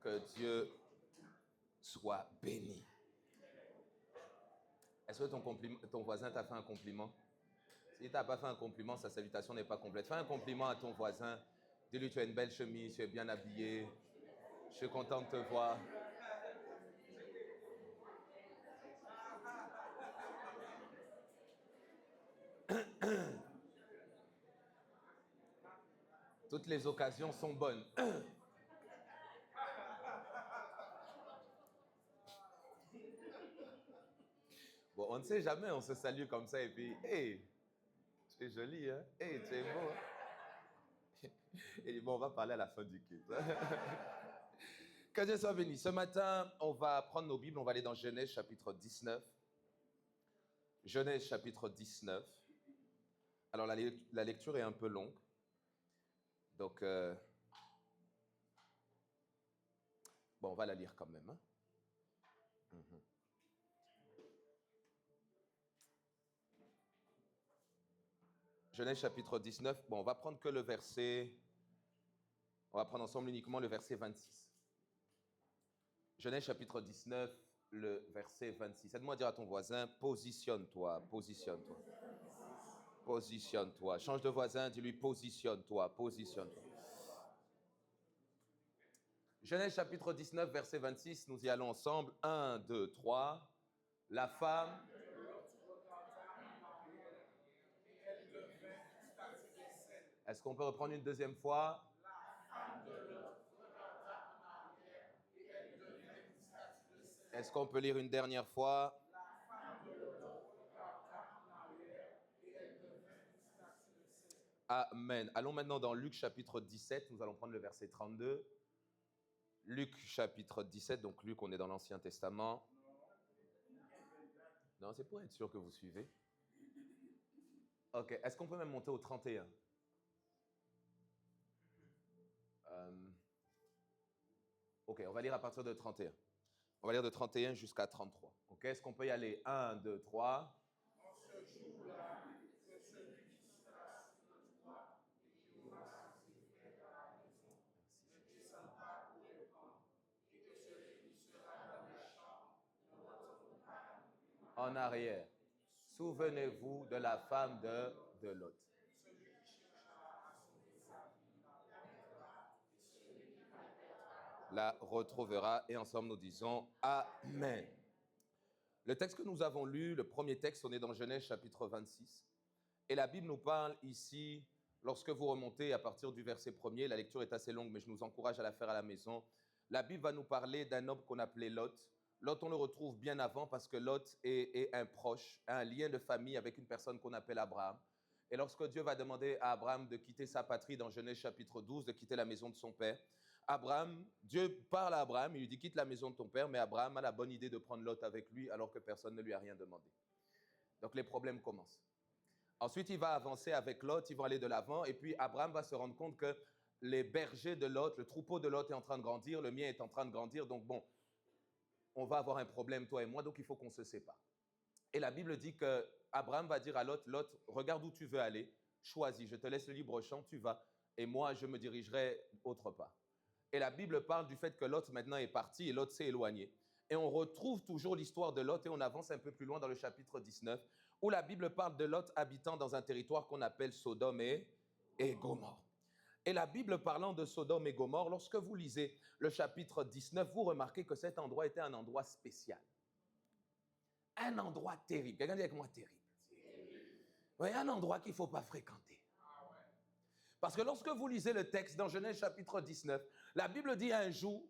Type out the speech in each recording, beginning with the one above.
Que Dieu soit béni. Est-ce que ton voisin t'a fait un compliment? S'il ne t'a pas fait un compliment, sa salutation n'est pas complète. Fais un compliment à ton voisin. Dis-lui, tu as une belle chemise, tu es bien habillé. Je suis content de te voir. Toutes les occasions sont bonnes. Bon, on ne sait jamais, on se salue comme ça et puis, hey, tu es joli, hein? Hey, tu es beau. Et bon, on va parler à la fin du culte. Que Dieu soit béni. Ce matin, on va prendre nos Bibles, on va aller dans Genèse chapitre 19. Genèse chapitre 19. Alors, la lecture est un peu longue. Donc, bon, on va la lire quand même. Hein? Genèse chapitre 19. Bon, on va prendre que le verset... On va prendre ensemble uniquement le verset 26. Genèse chapitre 19, le verset 26. Aide-moi à dire à ton voisin, positionne-toi, positionne-toi. Positionne-toi. Change de voisin, dis-lui, positionne-toi, positionne-toi. Genèse chapitre 19, verset 26, nous y allons ensemble. 1, 2, 3. La femme... Est-ce qu'on peut reprendre une deuxième fois? Est-ce qu'on peut lire une dernière fois? Amen. Allons maintenant dans Luc chapitre 17, nous allons prendre le verset 32. Luc chapitre 17, donc Luc, on est dans l'Ancien Testament. Non, c'est pour être sûr que vous suivez. Ok, est-ce qu'on peut même monter au 31? Ok, on va lire à partir de 31. On va lire de 31 jusqu'à 33. Ok, est-ce qu'on peut y aller? 1, 2, 3. En ce jour-là, que celui qui sera sous le toit et qui aura sanctifié dans la maison ne descend pas pour répandre, et que celui qui sera dans les champs ne retourne pas en arrière. Souvenez-vous de la femme de Lot. Celui qui cherchera à sauver sa vie la perdra, et celui qui la perdra la retrouvera. Et ensemble nous disons Amen. Le texte que nous avons lu, le premier texte, on est dans Genèse chapitre 26. Et la Bible nous parle ici, lorsque vous remontez à partir du verset 1er, la lecture est assez longue, mais je nous encourage à la faire à la maison. La Bible va nous parler d'un homme qu'on appelait Lot. Lot, on le retrouve bien avant parce que Lot est un proche, un lien de famille avec une personne qu'on appelle Abraham. Et lorsque Dieu va demander à Abraham de quitter sa patrie dans Genèse chapitre 12, de quitter la maison de son père, Dieu parle à Abraham, il lui dit quitte la maison de ton père, mais Abraham a la bonne idée de prendre Lot avec lui alors que personne ne lui a rien demandé. Donc les problèmes commencent. Ensuite, il va avancer avec Lot, ils vont aller de l'avant, et puis Abraham va se rendre compte que les bergers de Lot, le troupeau de Lot est en train de grandir, le mien est en train de grandir, donc bon, on va avoir un problème, toi et moi, donc il faut qu'on se sépare. Et la Bible dit que Abraham va dire à Lot, Lot, regarde où tu veux aller, choisis, je te laisse le libre champ, tu vas, et moi je me dirigerai autre part. Et la Bible parle du fait que Lot maintenant est parti et Lot s'est éloigné. Et on retrouve toujours l'histoire de Lot et on avance un peu plus loin dans le chapitre 19 où la Bible parle de Lot habitant dans un territoire qu'on appelle Sodome et Gomorrhe. Et la Bible parlant de Sodome et Gomorrhe, lorsque vous lisez le chapitre 19, vous remarquez que cet endroit était un endroit spécial. Un endroit terrible. Quelqu'un dit avec moi terrible. Oui, un endroit qu'il ne faut pas fréquenter. Parce que lorsque vous lisez le texte dans Genèse chapitre 19, la Bible dit un jour,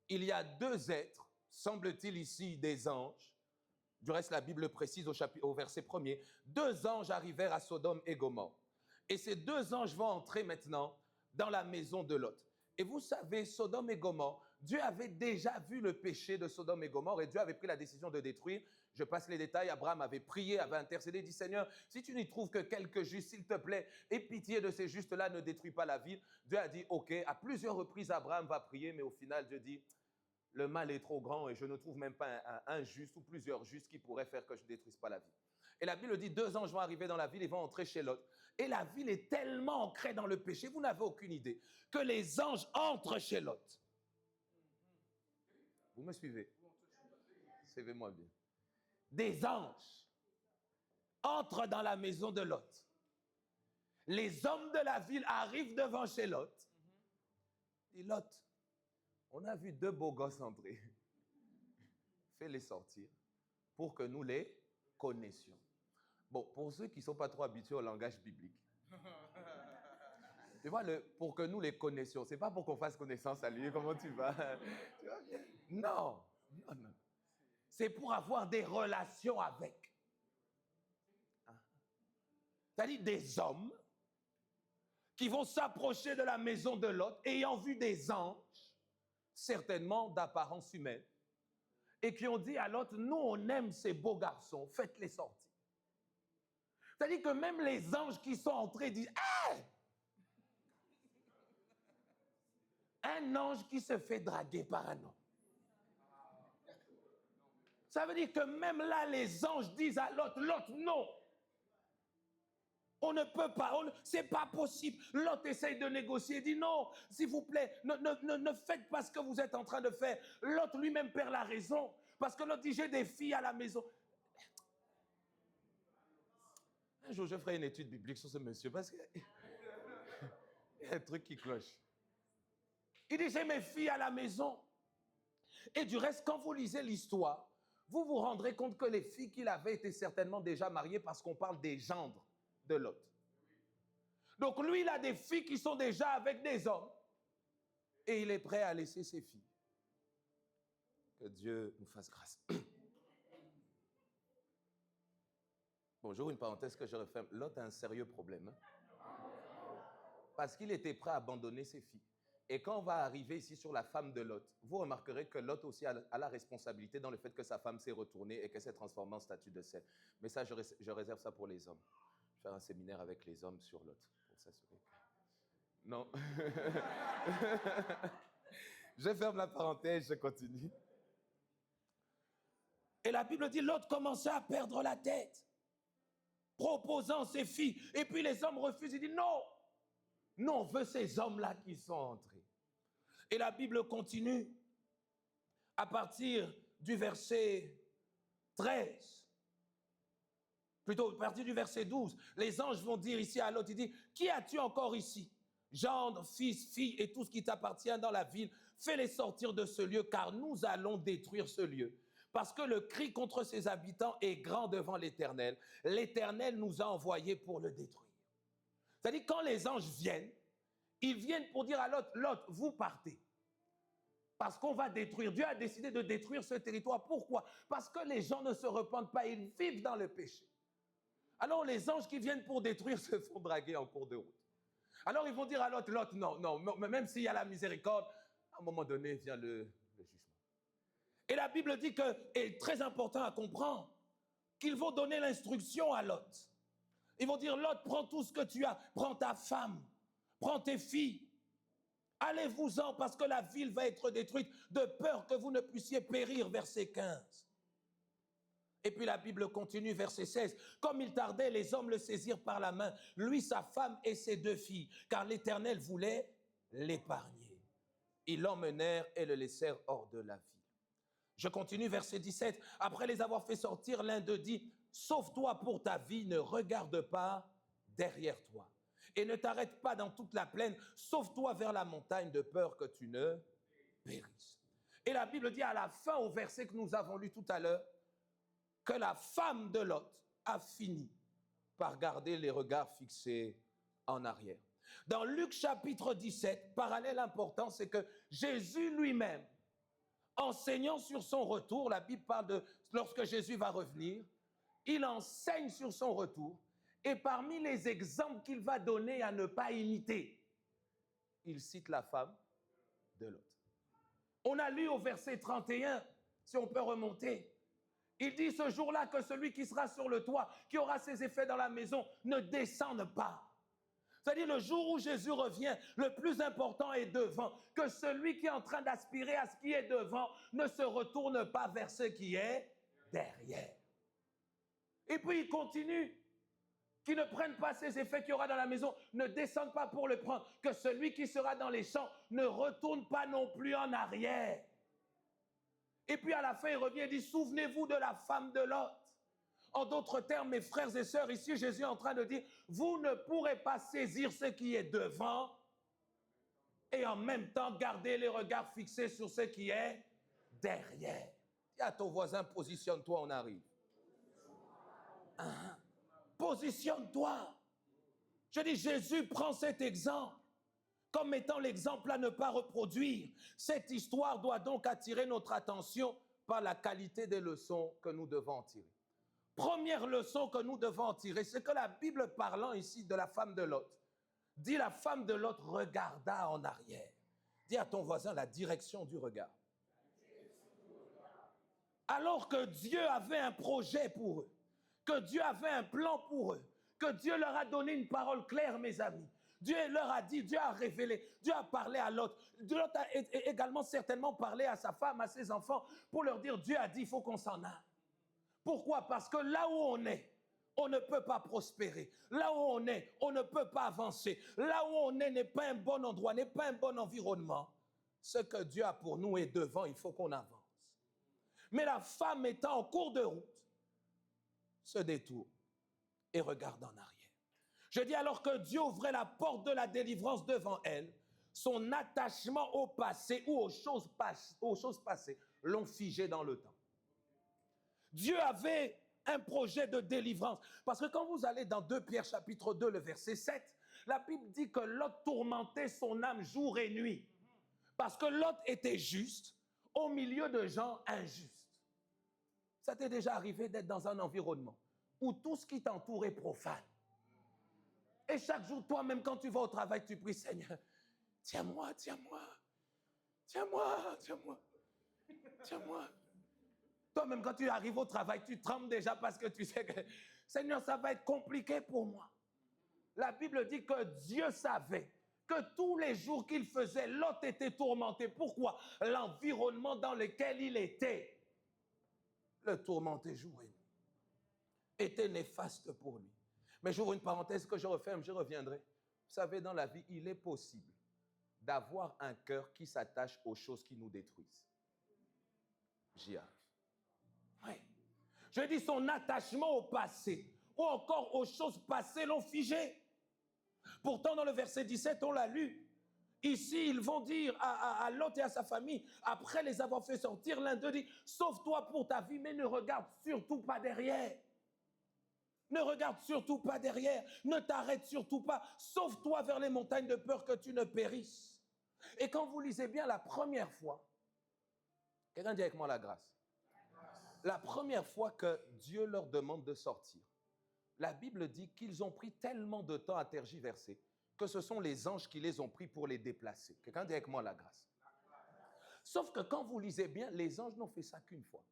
il y a deux êtres, semble-t-il ici des anges. Du reste, la Bible précise au verset 1er, deux anges arrivèrent à Sodome et Gomorrhe. Et ces deux anges vont entrer maintenant dans la maison de Lot. Et vous savez, Sodome et Gomorrhe, Dieu avait déjà vu le péché de Sodome et Gomorrhe et Dieu avait pris la décision de détruire. Je passe les détails. Abraham avait prié, avait intercédé, dit Seigneur, si tu n'y trouves que quelques justes, s'il te plaît, aie pitié de ces justes-là, ne détruis pas la ville. Dieu a dit, ok, à plusieurs reprises, Abraham va prier, mais au final, Dieu dit, le mal est trop grand et je ne trouve même pas un juste ou plusieurs justes qui pourraient faire que je ne détruise pas la ville. Et la Bible dit, deux anges vont arriver dans la ville et vont entrer chez Lot. Et la ville est tellement ancrée dans le péché, vous n'avez aucune idée, que les anges entrent chez Lot. Vous me suivez? Suivez-moi bien. Des anges entrent dans la maison de Lot. Les hommes de la ville arrivent devant chez Lot. Dit Lot, on a vu 2 beaux gosses entrer. Fais-les sortir pour que nous les connaissions. Bon, pour ceux qui ne sont pas trop habitués au langage biblique, tu vois, pour que nous les connaissions, ce n'est pas pour qu'on fasse connaissance à lui, comment tu vas? Tu vas bien? Non. C'est pour avoir des relations avec. C'est-à-dire des hommes qui vont s'approcher de la maison de Lot, ayant vu des anges, certainement d'apparence humaine, et qui ont dit à Lot, nous on aime ces beaux garçons, faites-les sortir. C'est-à-dire que même les anges qui sont entrés disent, hey! Un ange qui se fait draguer par un homme. Ça veut dire que même là, les anges disent à Lot, non. On ne peut pas, c'est pas possible. Lot essaye de négocier, dit non, s'il vous plaît, ne faites pas ce que vous êtes en train de faire. Lot lui-même perd la raison, parce que Lot dit, j'ai des filles à la maison. Un jour, je ferai une étude biblique sur ce monsieur, parce qu'il y a un truc qui cloche. Il dit, j'ai mes filles à la maison. Et du reste, quand vous lisez l'histoire, vous vous rendrez compte que les filles qu'il avait étaient certainement déjà mariées, parce qu'on parle des gendres de Lot. Donc lui, il a des filles qui sont déjà avec des hommes et il est prêt à laisser ses filles. Que Dieu nous fasse grâce. Bonjour, une parenthèse que je referme. Lot a un sérieux problème. Parce qu'il était prêt à abandonner ses filles. Et quand on va arriver ici sur la femme de Lot, vous remarquerez que Lot aussi a la responsabilité dans le fait que sa femme s'est retournée et qu'elle s'est transformée en statue de sel. Mais ça, je réserve ça pour les hommes. Je vais faire un séminaire avec les hommes sur Lot, pour s'assurer que... Non. Je ferme la parenthèse, je continue. Et la Bible dit, Lot commençait à perdre la tête, proposant ses filles. Et puis les hommes refusent, ils disent, non, on veut ces hommes-là qui sont entrés. Et la Bible continue, à partir du verset 13, plutôt, à partir du verset 12, les anges vont dire ici à Lot, ils disent, qui as-tu encore ici? Gendre, fils, fille et tout ce qui t'appartient dans la ville, fais-les sortir de ce lieu, car nous allons détruire ce lieu. Parce que le cri contre ses habitants est grand devant l'Éternel. L'Éternel nous a envoyés pour le détruire. C'est-à-dire, quand les anges viennent, ils viennent pour dire à Lot, Lot, vous partez. Parce qu'on va détruire. Dieu a décidé de détruire ce territoire. Pourquoi? Parce que les gens ne se repentent pas, ils vivent dans le péché. Alors les anges qui viennent pour détruire se font draguer en cours de route. Alors ils vont dire à Lot, non, même s'il y a la miséricorde, à un moment donné vient le jugement. Et la Bible dit que, et très important à comprendre, qu'ils vont donner l'instruction à Lot. Ils vont dire, Lot, prends tout ce que tu as, prends ta femme, prends tes filles, allez-vous-en parce que la ville va être détruite de peur que vous ne puissiez périr, verset 15. Et puis la Bible continue, verset 16. Comme il tardait, les hommes le saisirent par la main, lui, sa femme et ses 2 filles, car l'Éternel voulait l'épargner. Ils l'emmenèrent et le laissèrent hors de la ville. Je continue, verset 17. Après les avoir fait sortir, l'un d'eux dit, sauve-toi pour ta vie, ne regarde pas derrière toi. Et ne t'arrête pas dans toute la plaine, sauve-toi vers la montagne de peur que tu ne périsses. Et la Bible dit à la fin, au verset que nous avons lu tout à l'heure, que la femme de Lot a fini par garder les regards fixés en arrière. Dans Luc chapitre 17, parallèle important, c'est que Jésus lui-même, enseignant sur son retour, la Bible parle de lorsque Jésus va revenir, il enseigne sur son retour, et parmi les exemples qu'il va donner à ne pas imiter, il cite la femme de Lot. On a lu au verset 31, si on peut remonter, il dit ce jour-là que celui qui sera sur le toit, qui aura ses effets dans la maison, ne descende pas. C'est-à-dire le jour où Jésus revient, le plus important est devant. Que celui qui est en train d'aspirer à ce qui est devant ne se retourne pas vers ce qui est derrière. Et puis il continue. Qui ne prennent pas ces effets qu'il y aura dans la maison, ne descendent pas pour le prendre. Que celui qui sera dans les champs ne retourne pas non plus en arrière. Et puis à la fin, il revient et dit, souvenez-vous de la femme de Lot. En d'autres termes, mes frères et sœurs, ici, Jésus est en train de dire, vous ne pourrez pas saisir ce qui est devant et en même temps garder les regards fixés sur ce qui est derrière. Dis à ton voisin, positionne-toi, on arrive. Hein? Positionne-toi. Je dis, Jésus prend cet exemple comme étant l'exemple à ne pas reproduire. Cette histoire doit donc attirer notre attention par la qualité des leçons que nous devons en tirer. Première leçon que nous devons en tirer, c'est que la Bible parlant ici de la femme de Lot, dit la femme de Lot regarda en arrière. Dis à ton voisin la direction du regard. Alors que Dieu avait un projet pour eux, que Dieu avait un plan pour eux, que Dieu leur a donné une parole claire, mes amis. Dieu leur a dit, Dieu a révélé, Dieu a parlé à Lot. Lot a également certainement parlé à sa femme, à ses enfants, pour leur dire, Dieu a dit, il faut qu'on s'en aille. Pourquoi? Parce que là où on est, on ne peut pas prospérer. Là où on est, on ne peut pas avancer. Là où on est n'est pas un bon endroit, n'est pas un bon environnement. Ce que Dieu a pour nous est devant, il faut qu'on avance. Mais la femme étant en cours de route, se détourne et regarde en arrière. Je dis alors que Dieu ouvrait la porte de la délivrance devant elle, son attachement au passé ou aux choses passées l'ont figé dans le temps. Dieu avait un projet de délivrance. Parce que quand vous allez dans 2 Pierre chapitre 2, le verset 7, la Bible dit que Lot tourmentait son âme jour et nuit. Parce que Lot était juste au milieu de gens injustes. Ça t'est déjà arrivé d'être dans un environnement où tout ce qui t'entoure est profane. Et chaque jour, toi-même, quand tu vas au travail, tu pries, Seigneur, tiens-moi, tiens-moi, tiens-moi, tiens-moi, tiens-moi. Toi-même, quand tu arrives au travail, tu trembles déjà parce que tu sais que, Seigneur, ça va être compliqué pour moi. La Bible dit que Dieu savait que tous les jours qu'il faisait, Lot était tourmenté. Pourquoi? L'environnement dans lequel il était, le tourmenté jour et nuit, était néfaste pour lui. Mais j'ouvre une parenthèse que je referme, je reviendrai. Vous savez, dans la vie, il est possible d'avoir un cœur qui s'attache aux choses qui nous détruisent. J'y arrive. Oui. Je dis son attachement au passé ou encore aux choses passées l'ont figé. Pourtant, dans le verset 17, on l'a lu. Ici, ils vont dire à Lot et à sa famille, après les avoir fait sortir, l'un d'eux dit, sauve-toi pour ta vie, mais ne regarde surtout pas derrière. Ne regarde surtout pas derrière. Ne t'arrête surtout pas. Sauve-toi vers les montagnes de peur que tu ne périsses. Et quand vous lisez bien la première fois, quelqu'un dit avec moi la grâce. La première fois que Dieu leur demande de sortir, la Bible dit qu'ils ont pris tellement de temps à tergiverser que ce sont les anges qui les ont pris pour les déplacer. Quelqu'un dit avec moi la grâce. Sauf que quand vous lisez bien, les anges n'ont fait ça qu'une fois.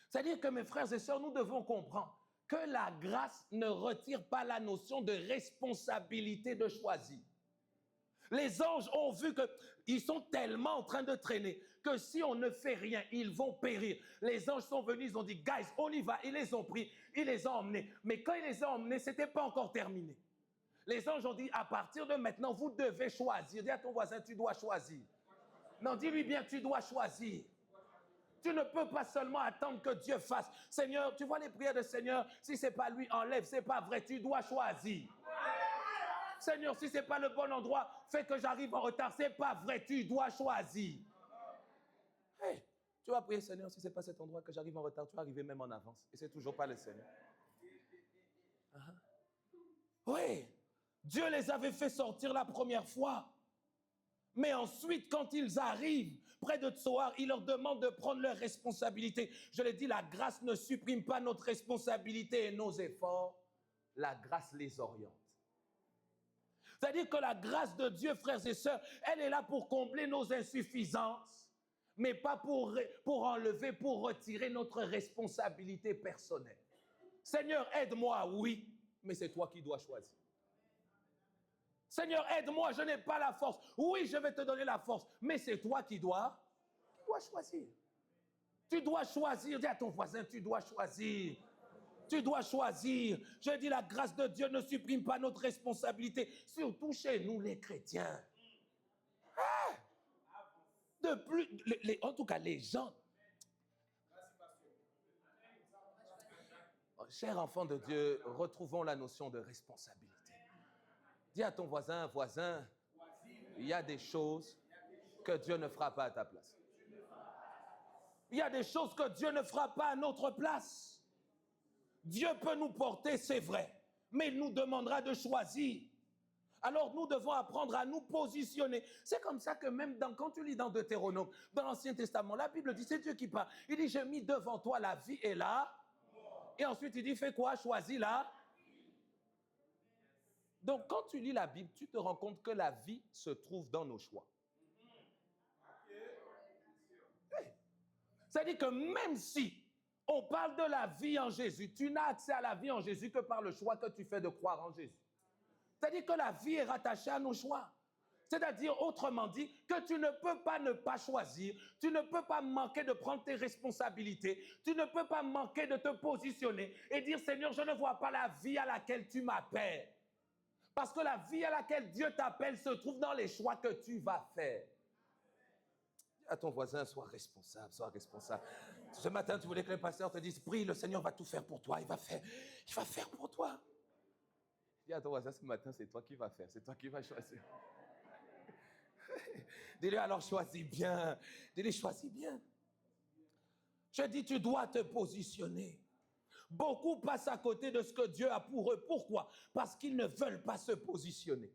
C'est-à-dire que mes frères et sœurs, nous devons comprendre que la grâce ne retire pas la notion de responsabilité de choisir. Les anges ont vu qu'ils sont tellement en train de traîner que si on ne fait rien, ils vont périr. Les anges sont venus, ils ont dit, guys, on y va. Ils les ont pris, ils les ont emmenés. Mais quand ils les ont emmenés, ce n'était pas encore terminé. Les anges ont dit, à partir de maintenant, vous devez choisir. Dis à ton voisin, tu dois choisir. Non, dis-lui bien, tu dois choisir. Tu ne peux pas seulement attendre que Dieu fasse. Seigneur, tu vois les prières de Seigneur, si ce n'est pas lui, enlève, ce n'est pas vrai, tu dois choisir. Seigneur, si ce n'est pas le bon endroit, fais que j'arrive en retard. Ce n'est pas vrai, tu dois choisir. Hey, tu vas prier, Seigneur, si ce n'est pas cet endroit que j'arrive en retard, tu vas arriver même en avance. Et ce n'est toujours pas le Seigneur. Oui, Dieu les avait fait sortir la première fois. Mais ensuite, quand ils arrivent près de Tsoar, il leur demande de prendre leurs responsabilités. Je l'ai dit, la grâce ne supprime pas notre responsabilité et nos efforts. La grâce les oriente. C'est-à-dire que la grâce de Dieu, frères et sœurs, elle est là pour combler nos insuffisances, mais pas pour enlever, pour retirer notre responsabilité personnelle. Seigneur, aide-moi, oui, mais c'est toi qui dois choisir. Seigneur, aide-moi, je n'ai pas la force. Oui, je vais te donner la force, mais c'est toi qui dois choisir. Tu dois choisir. Dis à ton voisin, tu dois choisir. Tu dois choisir. Je dis, la grâce de Dieu ne supprime pas notre responsabilité, surtout chez nous les chrétiens. de plus, en tout cas les gens. Chers enfants de Dieu, retrouvons la notion de responsabilité. Dis à ton voisin, voisin, il y a des choses que Dieu ne fera pas à ta place. Il y a des choses que Dieu ne fera pas à notre place. Dieu peut nous porter, c'est vrai, mais il nous demandera de choisir. Alors nous devons apprendre à nous positionner. C'est comme ça que même quand tu lis dans Deutéronome, dans l'Ancien Testament, la Bible dit, c'est Dieu qui parle. Il dit, j'ai mis devant toi la vie et la. Et ensuite il dit, fais quoi? Choisis la. Donc quand tu lis la Bible, tu te rends compte que la vie se trouve dans nos choix. C'est-à-dire que même si on parle de la vie en Jésus, tu n'as accès à la vie en Jésus que par le choix que tu fais de croire en Jésus. C'est-à-dire que la vie est rattachée à nos choix. C'est-à-dire, autrement dit, que tu ne peux pas ne pas choisir, tu ne peux pas manquer de prendre tes responsabilités, tu ne peux pas manquer de te positionner et dire, Seigneur, je ne vois pas la vie à laquelle tu m'appelles. Parce que la vie à laquelle Dieu t'appelle se trouve dans les choix que tu vas faire. À ton voisin, sois responsable, sois responsable. Ce matin, tu voulais que le pasteur te dise, prie, le Seigneur va tout faire pour toi, il va faire pour toi. Dis à ton voisin, ce matin, c'est toi qui vas faire, c'est toi qui vas choisir. Dis-lui alors, choisis bien. Dis-lui, choisis bien. Je dis, tu dois te positionner. Beaucoup passent à côté de ce que Dieu a pour eux. Pourquoi? Parce qu'ils ne veulent pas se positionner.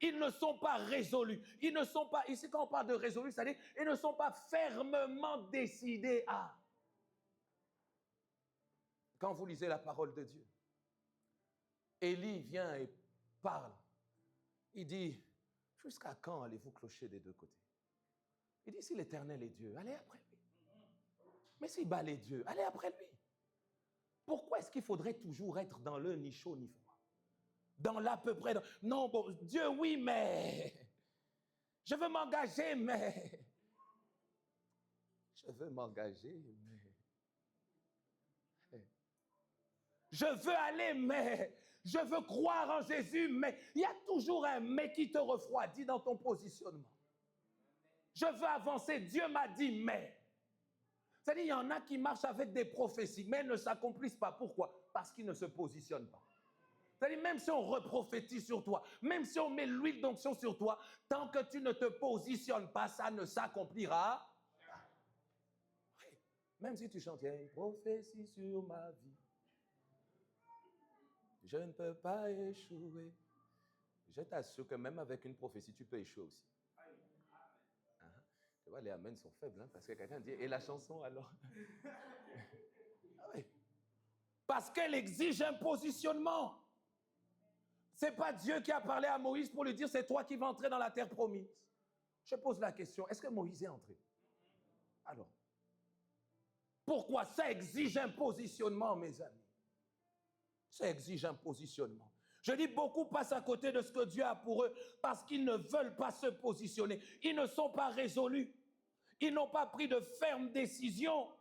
Ils ne sont pas résolus. Ils ne sont pas, ici quand on parle de résolus, c'est-à-dire, ils ne sont pas fermement décidés à. Quand vous lisez la parole de Dieu, Élie vient et parle. Il dit, jusqu'à quand allez-vous clocher des deux côtés? Il dit, si l'Éternel est Dieu, allez après lui. Mais si Baal est Dieu, allez après lui. Pourquoi est-ce qu'il faudrait toujours être dans le ni chaud ni froid? Dans l'à peu près. Non, bon, Dieu, oui, mais. Je veux m'engager, mais. Je veux m'engager, mais. Je veux aller, mais. Je veux croire en Jésus, mais. Il y a toujours un mais qui te refroidit dans ton positionnement. Je veux avancer, Dieu m'a dit, mais. C'est-à-dire, il y en a qui marchent avec des prophéties, mais ne s'accomplissent pas. Pourquoi? Parce qu'ils ne se positionnent pas. C'est-à-dire, même si on reprophétise sur toi, même si on met l'huile d'onction sur toi, tant que tu ne te positionnes pas, ça ne s'accomplira. Oui. Même si tu chantes, il y a une prophétie sur ma vie. Je ne peux pas échouer. Je t'assure que même avec une prophétie, tu peux échouer aussi. Tu vois, les amens sont faibles, hein, parce que quelqu'un dit, et la chanson alors? Ah oui. Parce qu'elle exige un positionnement. Ce n'est pas Dieu qui a parlé à Moïse pour lui dire, c'est toi qui vas entrer dans la terre promise. Je pose la question, est-ce que Moïse est entré? Alors, pourquoi? Ça exige un positionnement, mes amis. Ça exige un positionnement. Je dis, beaucoup passent à côté de ce que Dieu a pour eux parce qu'ils ne veulent pas se positionner. Ils ne sont pas résolus. Ils n'ont pas pris de fermes décisions.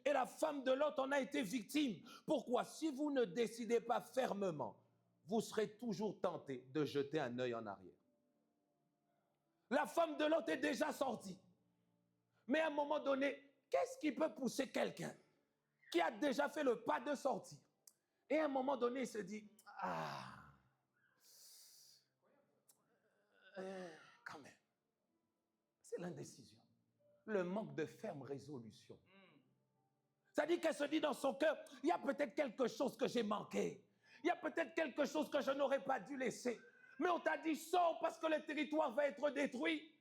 Et la femme de Lot en a été victime. Pourquoi? Si vous ne décidez pas fermement, vous serez toujours tenté de jeter un œil en arrière. La femme de Lot est déjà sortie. Mais à un moment donné, qu'est-ce qui peut pousser quelqu'un qui a déjà fait le pas de sortir? Et à un moment donné, il se dit, quand même, c'est l'indécision, le manque de ferme résolution. C'est-à-dire qu'elle se dit dans son cœur, il y a peut-être quelque chose que j'ai manqué. Il y a peut-être quelque chose que je n'aurais pas dû laisser. Mais on t'a dit, sors parce que le territoire va être détruit.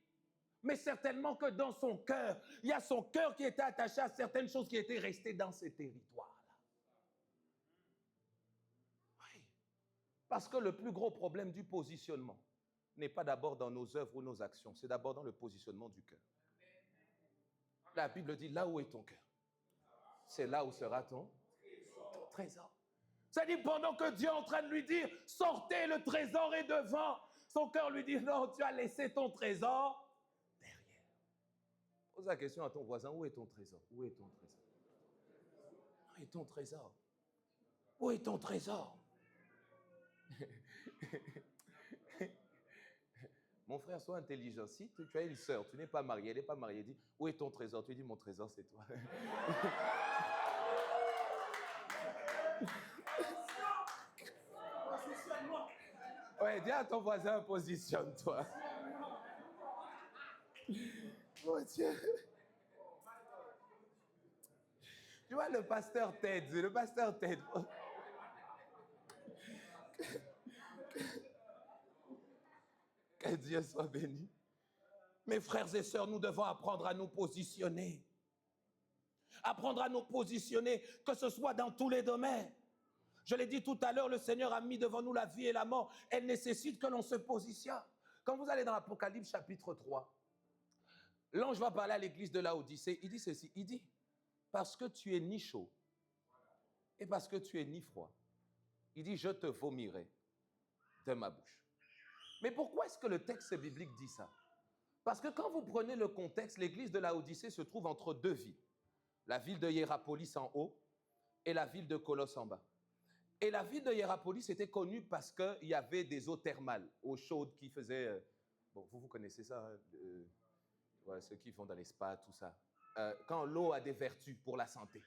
Mais certainement que dans son cœur, il y a son cœur qui était attaché à certaines choses qui étaient restées dans ces territoires-là. Oui. Parce que le plus gros problème du positionnement n'est pas d'abord dans nos œuvres ou nos actions, c'est d'abord dans le positionnement du cœur. La Bible dit, là où est ton cœur, c'est là où sera ton trésor. C'est-à-dire, pendant que Dieu est en train de lui dire, sortez, le trésor est devant, son cœur lui dit, non, tu as laissé ton trésor derrière. Pose la question à ton voisin, où est ton trésor? Où est ton trésor? Où est ton trésor? Où est ton trésor? Mon frère, sois intelligent. Si tu as une sœur, tu n'es pas marié, elle n'est pas mariée, dis, où est ton trésor? Tu dis, mon trésor, c'est toi. Ouais, dis à ton voisin, positionne-toi. Mon Dieu. Tu vois, le pasteur t'aide. Que Dieu soit béni. Mes frères et sœurs, nous devons apprendre à nous positionner. Apprendre à nous positionner, que ce soit dans tous les domaines. Je l'ai dit tout à l'heure, le Seigneur a mis devant nous la vie et la mort. Elle nécessite que l'on se positionne. Quand vous allez dans l'Apocalypse chapitre 3, l'ange va parler à l'église de Laodicée. Il dit ceci, il dit, parce que tu es ni chaud et parce que tu es ni froid, il dit, je te vomirai de ma bouche. Mais pourquoi est-ce que le texte biblique dit ça? Parce que quand vous prenez le contexte, l'église de Laodicée se trouve entre deux villes. La ville de Hiérapolis en haut et la ville de Colosse en bas. Et la ville de Hiérapolis était connue parce qu'il y avait des eaux thermales, eaux chaudes qui faisaient... bon, vous connaissez ça, hein, ouais, ceux qui vont dans les spas, tout ça. Quand l'eau a des vertus pour la santé.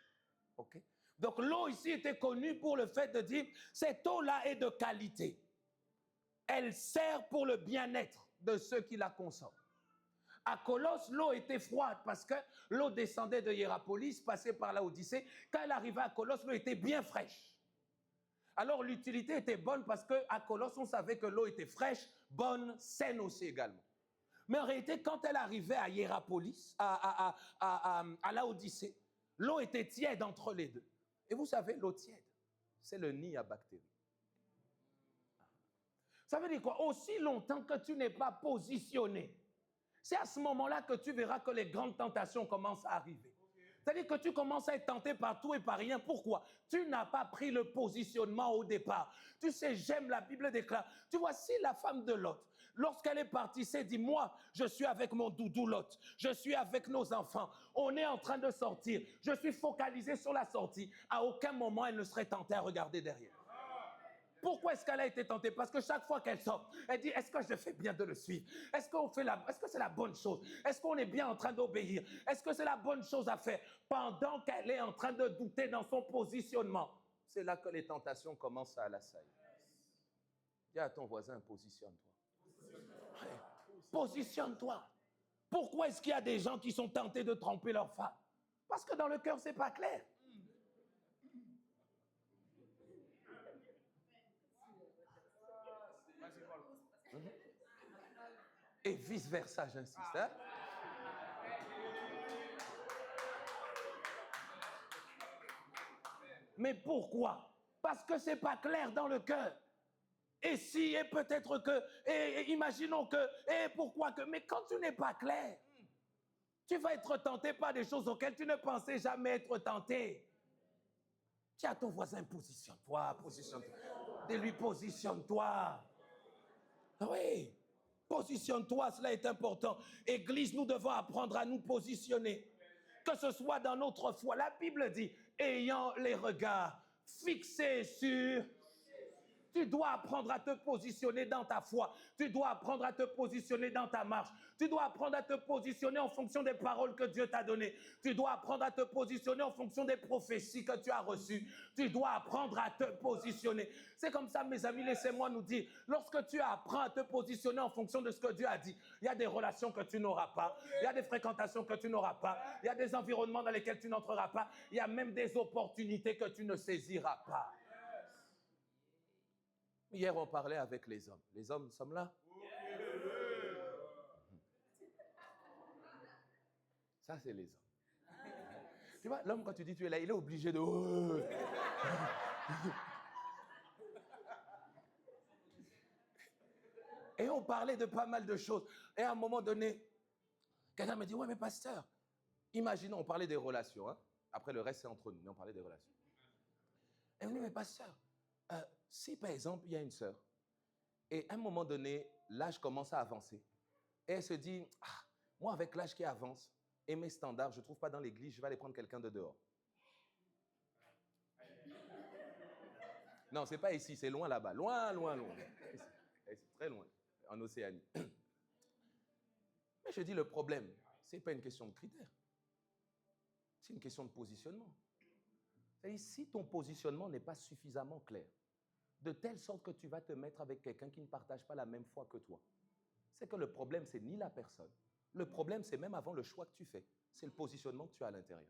Okay? Donc l'eau ici était connue pour le fait de dire, cette eau-là est de qualité. Elle sert pour le bien-être de ceux qui la consomment. À Colosse, l'eau était froide parce que l'eau descendait de Hiérapolis, passait par Laodicée. Quand elle arrivait à Colosse, l'eau était bien fraîche. Alors l'utilité était bonne parce qu'à Colosse, on savait que l'eau était fraîche, bonne, saine aussi également. Mais en réalité, quand elle arrivait à Hiérapolis, à Laodicée, l'eau était tiède entre les deux. Et vous savez, l'eau tiède, c'est le nid à bactéries. Ça veut dire quoi? Aussi longtemps que tu n'es pas positionné, c'est à ce moment-là que tu verras que les grandes tentations commencent à arriver. C'est-à-dire que tu commences à être tenté par tout et par rien. Pourquoi? Tu n'as pas pris le positionnement au départ. Tu sais, j'aime, la Bible déclare. Tu vois, si la femme de Lot, lorsqu'elle est partie, s'est dit, moi, je suis avec mon doudou Lot, je suis avec nos enfants, on est en train de sortir, je suis focalisé sur la sortie, à aucun moment elle ne serait tentée à regarder derrière. Pourquoi est-ce qu'elle a été tentée? Parce que chaque fois qu'elle sort, elle dit, est-ce que je fais bien de le suivre? Est-ce que c'est la bonne chose? Est-ce qu'on est bien en train d'obéir? Est-ce que c'est la bonne chose à faire? Pendant qu'elle est en train de douter dans son positionnement, c'est là que les tentations commencent à l'assaillir. Dis à ton voisin, positionne-toi. Positionne-toi. Pourquoi est-ce qu'il y a des gens qui sont tentés de tromper leur femme? Parce que dans le cœur, c'est pas clair. Et vice-versa, j'insiste. Hein? Mais pourquoi? Parce que c'est pas clair dans le cœur. Et si, et peut-être que, et imaginons que, et pourquoi que, mais quand tu n'es pas clair, tu vas être tenté par des choses auxquelles tu ne pensais jamais être tenté. Tiens à ton voisin, positionne-toi, positionne-toi. Dis-lui, positionne-toi. Oui, positionne-toi, cela est important. Église, nous devons apprendre à nous positionner. Que ce soit dans notre foi. La Bible dit, ayant les regards fixés sur... Tu dois apprendre à te positionner dans ta foi. Tu dois apprendre à te positionner dans ta marche. Tu dois apprendre à te positionner en fonction des paroles que Dieu t'a données. Tu dois apprendre à te positionner en fonction des prophéties que tu as reçues. Tu dois apprendre à te positionner. C'est comme ça, mes amis, laissez-moi nous dire, lorsque tu apprends à te positionner en fonction de ce que Dieu a dit, il y a des relations que tu n'auras pas, il y a des fréquentations que tu n'auras pas, il y a des environnements dans lesquels tu n'entreras pas, il y a même des opportunités que tu ne saisiras pas. Hier, on parlait avec les hommes. Les hommes, nous sommes là. Ça, c'est les hommes. Tu vois, l'homme, quand tu dis tu es là, il est obligé de... Et on parlait de pas mal de choses. Et à un moment donné, quelqu'un me dit, ouais, mais pasteur, imaginons, on parlait des relations. Hein? Après, le reste, c'est entre nous, mais on parlait des relations. Et on me dit, mais pasteur, si par exemple, il y a une sœur, et à un moment donné, l'âge commence à avancer. Et elle se dit, moi, avec l'âge qui avance et mes standards, je ne trouve pas dans l'église, je vais aller prendre quelqu'un de dehors. Non, ce n'est pas ici, c'est loin là-bas. Loin, loin, loin. C'est très loin, en Océanie. Mais je dis le problème, ce n'est pas une question de critères. C'est une question de positionnement. C'est-à-dire, si ton positionnement n'est pas suffisamment clair, de telle sorte que tu vas te mettre avec quelqu'un qui ne partage pas la même foi que toi, c'est que le problème, c'est ni la personne. Le problème, c'est même avant le choix que tu fais. C'est le positionnement que tu as à l'intérieur.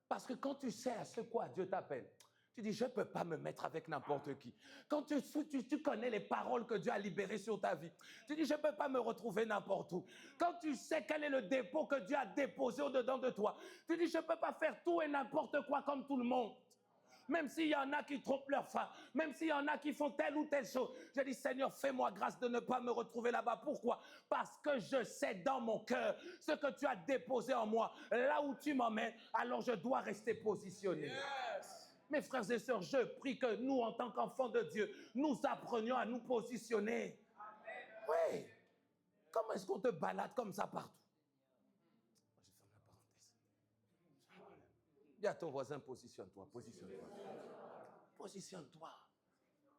Parce que quand tu sais à ce quoi Dieu t'appelle, tu dis, je ne peux pas me mettre avec n'importe qui. Quand tu connais les paroles que Dieu a libérées sur ta vie, tu dis, je ne peux pas me retrouver n'importe où. Quand tu sais quel est le dépôt que Dieu a déposé au-dedans de toi, tu dis, je ne peux pas faire tout et n'importe quoi comme tout le monde. Même s'il y en a qui trompent leur femme, même s'il y en a qui font telle ou telle chose. Je dis, Seigneur, fais-moi grâce de ne pas me retrouver là-bas. Pourquoi? Parce que je sais dans mon cœur ce que tu as déposé en moi. Là où tu m'emmènes, alors je dois rester positionné. Yes. Mes frères et sœurs, je prie que nous, en tant qu'enfants de Dieu, nous apprenions à nous positionner. Amen. Oui. Comment est-ce qu'on te balade comme ça partout? Je ferme la parenthèse. Dis à ton voisin, positionne-toi, positionne-toi. Positionne-toi.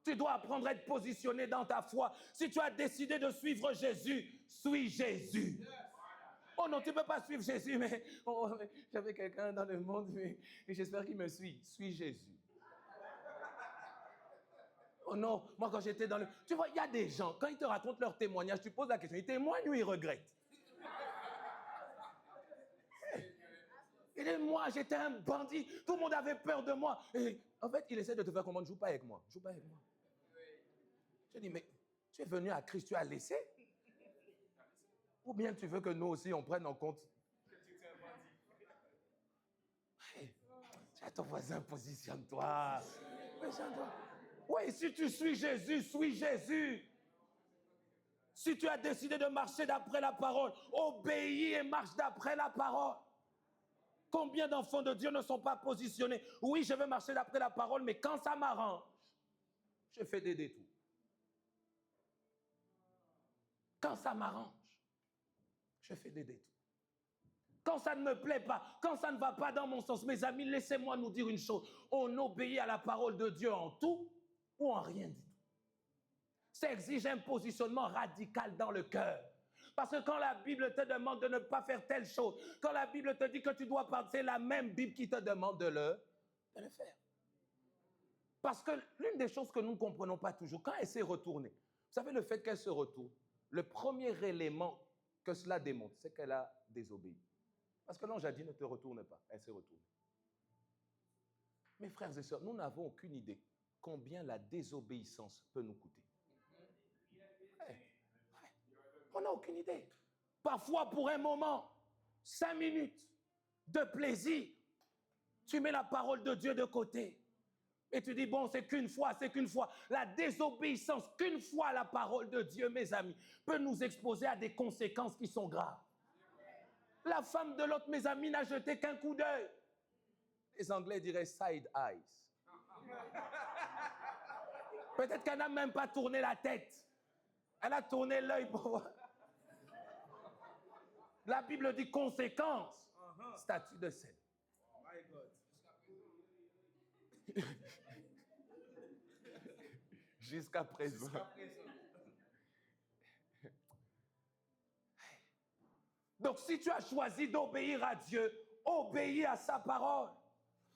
Tu dois apprendre à être positionné dans ta foi. Si tu as décidé de suivre Jésus, suis Jésus. Oh non, tu ne peux pas suivre Jésus, mais j'avais quelqu'un dans le monde, mais j'espère qu'il me suit. Suis Jésus. Oh non, moi quand j'étais dans le... Tu vois, il y a des gens, quand ils te racontent leur témoignage, tu poses la question, ils témoignent ou ils regrettent? Et moi, j'étais un bandit. Tout le monde avait peur de moi. Et en fait, il essaie de te faire comprendre, joue pas avec moi. Joue pas avec moi. Je dis, mais tu es venu à Christ, tu as laissé? Ou bien tu veux que nous aussi, on prenne en compte? Hey, dis à ton voisin, positionne-toi. Positionne-toi. Oui, si tu suis Jésus, suis Jésus. Si tu as décidé de marcher d'après la parole, obéis et marche d'après la parole. Combien d'enfants de Dieu ne sont pas positionnés? Oui, je veux marcher d'après la parole, mais quand ça m'arrange, je fais des détours. Quand ça m'arrange, je fais des détours. Quand ça ne me plaît pas, quand ça ne va pas dans mon sens, mes amis, laissez-moi nous dire une chose. On obéit à la parole de Dieu en tout ou en rien du tout. Ça exige un positionnement radical dans le cœur. Parce que quand la Bible te demande de ne pas faire telle chose, quand la Bible te dit que tu dois partir, c'est la même Bible qui te demande de le faire. Parce que l'une des choses que nous ne comprenons pas toujours, quand elle s'est retournée, vous savez, le fait qu'elle se retourne, le premier élément que cela démontre, c'est qu'elle a désobéi. Parce que l'ange a dit, ne te retourne pas. Elle s'est retournée. Mes frères et sœurs, nous n'avons aucune idée combien la désobéissance peut nous coûter. On n'a aucune idée. Parfois, pour un moment, 5 minutes de plaisir, tu mets la parole de Dieu de côté. Et tu dis, bon, c'est qu'une fois, c'est qu'une fois. La désobéissance, qu'une fois la parole de Dieu, mes amis, peut nous exposer à des conséquences qui sont graves. La femme de l'autre, mes amis, n'a jeté qu'un coup d'œil. Les Anglais diraient side eyes. Peut-être qu'elle n'a même pas tourné la tête. Elle a tourné l'œil pour voir. La Bible dit conséquence, statut de scène. Oh my God. Jusqu'à présent. Donc, si tu as choisi d'obéir à Dieu, obéis à sa parole.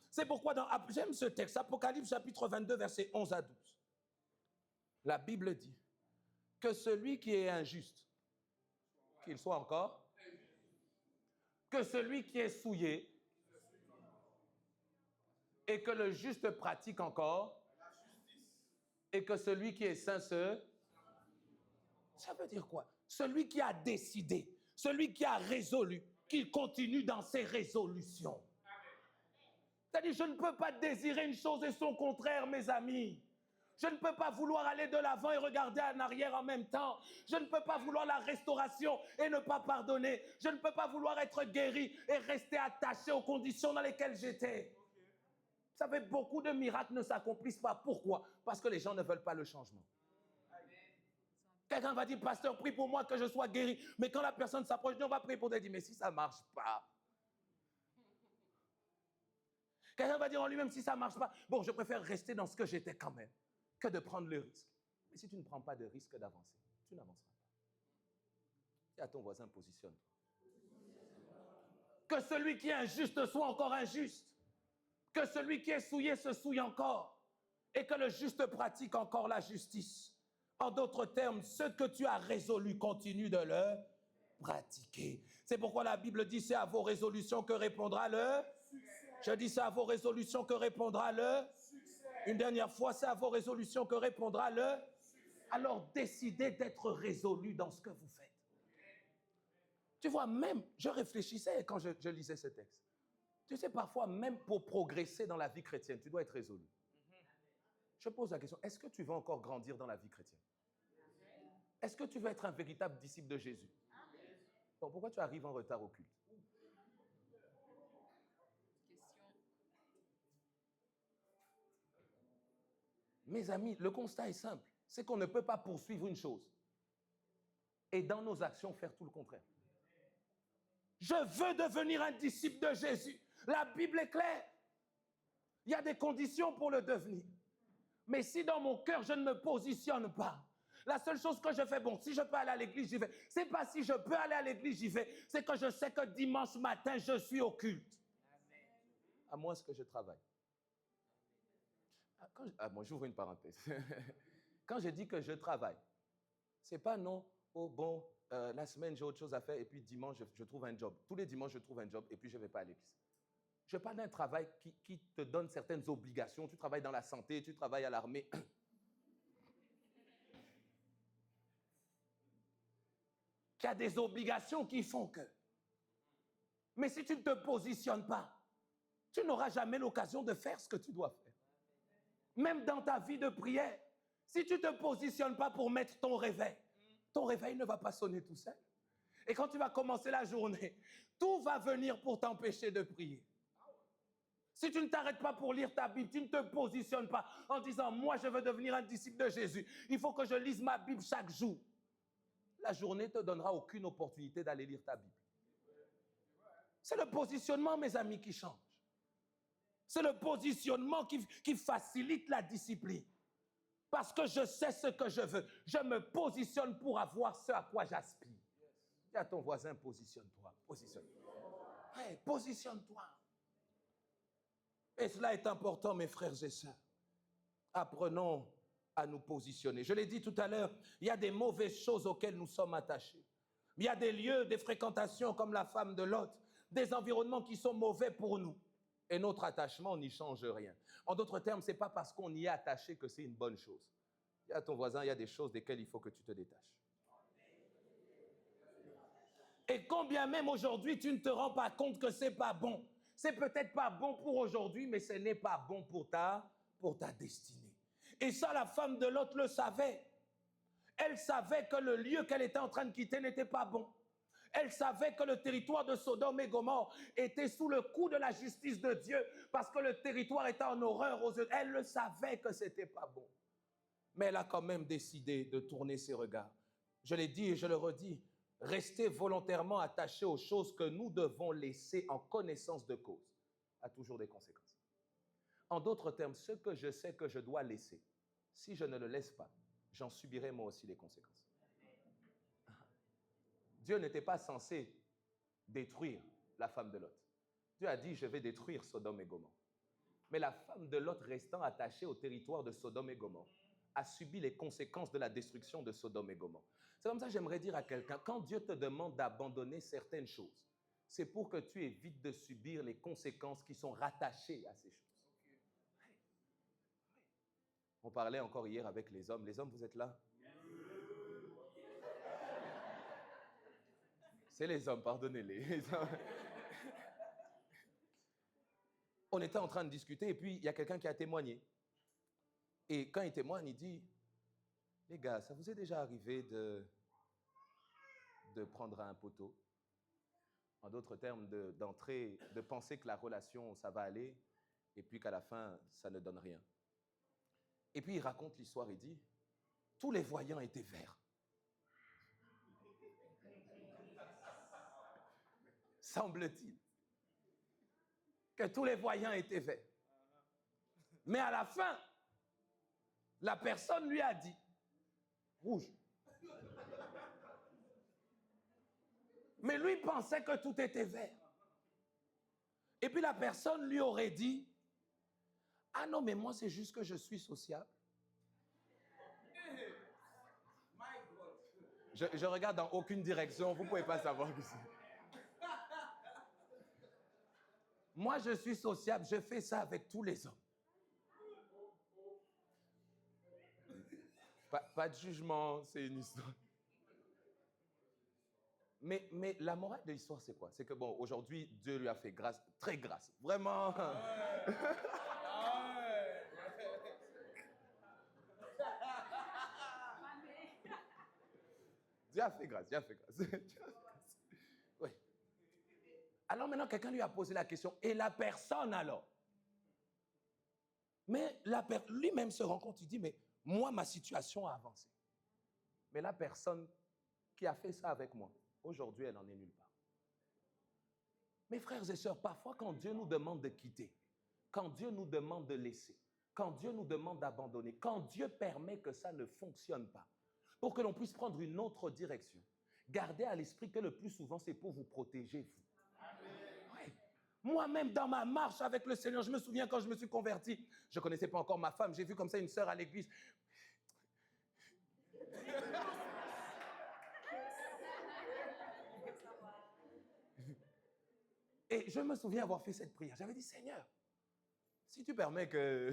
C'est pourquoi, j'aime ce texte, Apocalypse chapitre 22, versets 11 à 12. La Bible dit que celui qui est injuste, qu'il soit encore, que celui qui est souillé, et que le juste pratique encore, et que celui qui est saint ça veut dire quoi? Celui qui a décidé, celui qui a résolu, qu'il continue dans ses résolutions. C'est-à-dire, je ne peux pas désirer une chose et son contraire, mes amis. Je ne peux pas vouloir aller de l'avant et regarder en arrière en même temps. Je ne peux pas vouloir la restauration et ne pas pardonner. Je ne peux pas vouloir être guéri et rester attaché aux conditions dans lesquelles j'étais. Vous savez, beaucoup de miracles ne s'accomplissent pas. Pourquoi? Parce que les gens ne veulent pas le changement. Quelqu'un va dire, pasteur, prie pour moi que je sois guéri. Mais quand la personne s'approche, on va prier pour toi. Il dit, mais si ça ne marche pas. Quelqu'un va dire en lui-même, si ça ne marche pas, bon, je préfère rester dans ce que j'étais quand même, que de prendre le risque. Mais si tu ne prends pas de risque d'avancer, tu n'avanceras pas. Et à ton voisin, positionne-toi. Que celui qui est injuste soit encore injuste. Que celui qui est souillé se souille encore. Et que le juste pratique encore la justice. En d'autres termes, ce que tu as résolu, continue de le pratiquer. C'est pourquoi la Bible dit, c'est à vos résolutions que répondra le succès. Je dis, c'est à vos résolutions que répondra le succès. Une dernière fois, c'est à vos résolutions que répondra le succès. Alors décidez d'être résolu dans ce que vous faites. Tu vois, même, je réfléchissais quand je lisais ce texte. Tu sais, parfois, même pour progresser dans la vie chrétienne, tu dois être résolu. Je pose la question, est-ce que tu veux encore grandir dans la vie chrétienne? Est-ce que tu veux être un véritable disciple de Jésus? Bon, pourquoi tu arrives en retard au culte? Mes amis, le constat est simple. C'est qu'on ne peut pas poursuivre une chose et dans nos actions faire tout le contraire. Je veux devenir un disciple de Jésus. La Bible est claire. Il y a des conditions pour le devenir. Mais si dans mon cœur, je ne me positionne pas, la seule chose que je fais, bon, si je peux aller à l'église, j'y vais. C'est pas si je peux aller à l'église, j'y vais. C'est que je sais que dimanche matin, je suis au culte. Amen. À moins que je travaille. Bon, j'ouvre une parenthèse. Quand je dis que je travaille, c'est pas non, oh bon, la semaine, j'ai autre chose à faire et puis dimanche, je trouve un job. Tous les dimanches, je trouve un job et puis je ne vais pas à l'église. Je parle d'un travail qui te donne certaines obligations. Tu travailles dans la santé, tu travailles à l'armée. Qui a des obligations qui font que. Mais si tu ne te positionnes pas, tu n'auras jamais l'occasion de faire ce que tu dois faire. Même dans ta vie de prière, si tu ne te positionnes pas pour mettre ton réveil ne va pas sonner tout seul. Et quand tu vas commencer la journée, tout va venir pour t'empêcher de prier. Si tu ne t'arrêtes pas pour lire ta Bible, tu ne te positionnes pas en disant « Moi, je veux devenir un disciple de Jésus. Il faut que je lise ma Bible chaque jour. » La journée ne te donnera aucune opportunité d'aller lire ta Bible. C'est le positionnement, mes amis, qui change. C'est le positionnement qui facilite la discipline. Parce que je sais ce que je veux. Je me positionne pour avoir ce à quoi j'aspire. Dis à ton voisin, positionne-toi. Positionne-toi. Hey, positionne-toi. Et cela est important, mes frères et sœurs. Apprenons à nous positionner. Je l'ai dit tout à l'heure, il y a des mauvaises choses auxquelles nous sommes attachés. Il y a des lieux, des fréquentations comme la femme de Lot, des environnements qui sont mauvais pour nous. Et notre attachement n'y change rien. En d'autres termes, ce n'est pas parce qu'on y est attaché que c'est une bonne chose. Il y a ton voisin, il y a des choses desquelles il faut que tu te détaches. Et quand bien même aujourd'hui, tu ne te rends pas compte que ce n'est pas bon. C'est peut-être pas bon pour aujourd'hui, mais ce n'est pas bon pour ta destinée. Et ça, la femme de Lot le savait. Elle savait que le lieu qu'elle était en train de quitter n'était pas bon. Elle savait que le territoire de Sodome et Gomorrhe était sous le coup de la justice de Dieu parce que le territoire était en horreur aux yeux. Elle le savait que ce n'était pas bon. Mais elle a quand même décidé de tourner ses regards. Je l'ai dit et je le redis, rester volontairement attaché aux choses que nous devons laisser en connaissance de cause a toujours des conséquences. En d'autres termes, ce que je sais que je dois laisser, si je ne le laisse pas, j'en subirai moi aussi les conséquences. Dieu n'était pas censé détruire la femme de Lot. Dieu a dit, je vais détruire Sodome et Gomorrhe. Mais la femme de Lot, restant attachée au territoire de Sodome et Gomorrhe, a subi les conséquences de la destruction de Sodome et Gomorrhe. C'est comme ça que j'aimerais dire à quelqu'un, quand Dieu te demande d'abandonner certaines choses, c'est pour que tu évites de subir les conséquences qui sont rattachées à ces choses. On parlait encore hier avec les hommes. Les hommes, vous êtes là? C'est les hommes, pardonnez-les. On était en train de discuter et puis il y a quelqu'un qui a témoigné. Et quand il témoigne, il dit, les gars, ça vous est déjà arrivé de prendre un poteau? En d'autres termes, d'entrer, de penser que la relation, ça va aller, et puis qu'à la fin, ça ne donne rien. Et puis il raconte l'histoire, il dit, tous les voyants étaient verts. Semble-t-il que tous les voyants étaient verts. Mais à la fin, la personne lui a dit, rouge. Mais lui pensait que tout était vert. Et puis la personne lui aurait dit, ah non, mais moi c'est juste que je suis sociable. Je regarde dans aucune direction, vous ne pouvez pas savoir que c'est... Moi je suis sociable, je fais ça avec tous les hommes. Pas de jugement, c'est une histoire. Mais la morale de l'histoire, c'est quoi? C'est que bon, aujourd'hui, Dieu lui a fait grâce, très grâce. Vraiment. Dieu a fait grâce, Dieu a fait grâce. Oui. Alors maintenant, quelqu'un lui a posé la question, et la personne alors? Mais lui-même se rend compte, il dit, mais moi, ma situation a avancé. Mais la personne qui a fait ça avec moi, aujourd'hui, elle n'en est nulle part. Mes frères et sœurs, parfois quand Dieu nous demande de quitter, quand Dieu nous demande de laisser, quand Dieu nous demande d'abandonner, quand Dieu permet que ça ne fonctionne pas, pour que l'on puisse prendre une autre direction, gardez à l'esprit que le plus souvent, c'est pour vous protéger, vous. Ouais. Moi-même, dans ma marche avec le Seigneur, je me souviens quand je me suis converti, je ne connaissais pas encore ma femme, j'ai vu comme ça une sœur à l'église. Et je me souviens avoir fait cette prière. J'avais dit, Seigneur, si tu permets que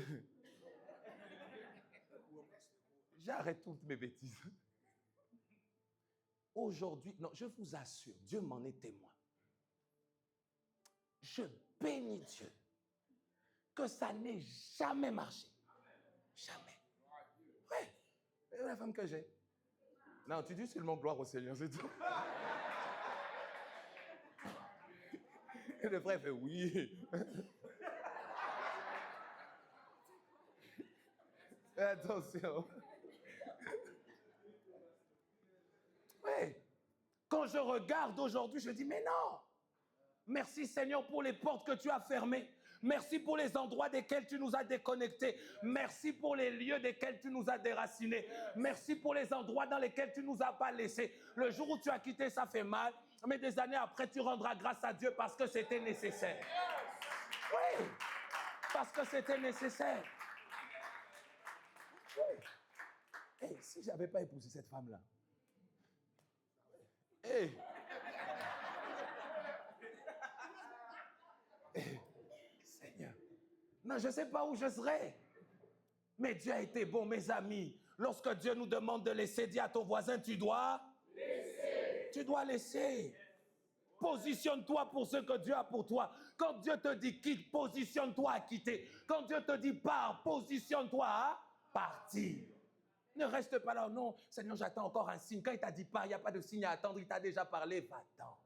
j'arrête toutes mes bêtises. Aujourd'hui, non, je vous assure, Dieu m'en est témoin. Je bénis Dieu que ça n'ait jamais marché. Jamais. Ouais, c'est la femme que j'ai. Non, tu dis seulement gloire au Seigneur, c'est tout. Et le frère fait oui. Attention. Oui. Quand je regarde aujourd'hui, je dis, mais non. Merci Seigneur pour les portes que tu as fermées. Merci pour les endroits desquels tu nous as déconnectés. Merci pour les lieux desquels tu nous as déracinés. Merci pour les endroits dans lesquels tu nous as pas laissés. Le jour où tu as quitté, ça fait mal. Mais des années après, tu rendras grâce à Dieu parce que c'était nécessaire. Oui, parce que c'était nécessaire. Oui. Hey, si je n'avais pas épousé cette femme-là. Hey. Hey. Seigneur. Non, je ne sais pas où je serais. Mais Dieu a été bon, mes amis. Lorsque Dieu nous demande de laisser, dis à ton voisin, tu dois laisser. Tu dois laisser. Positionne-toi pour ce que Dieu a pour toi. Quand Dieu te dit quitte, positionne-toi à quitter. Quand Dieu te dit pars, positionne-toi à partir. Ne reste pas là, non, Seigneur, j'attends encore un signe. Quand il t'a dit pars, il n'y a pas de signe à attendre, il t'a déjà parlé, va-t'en.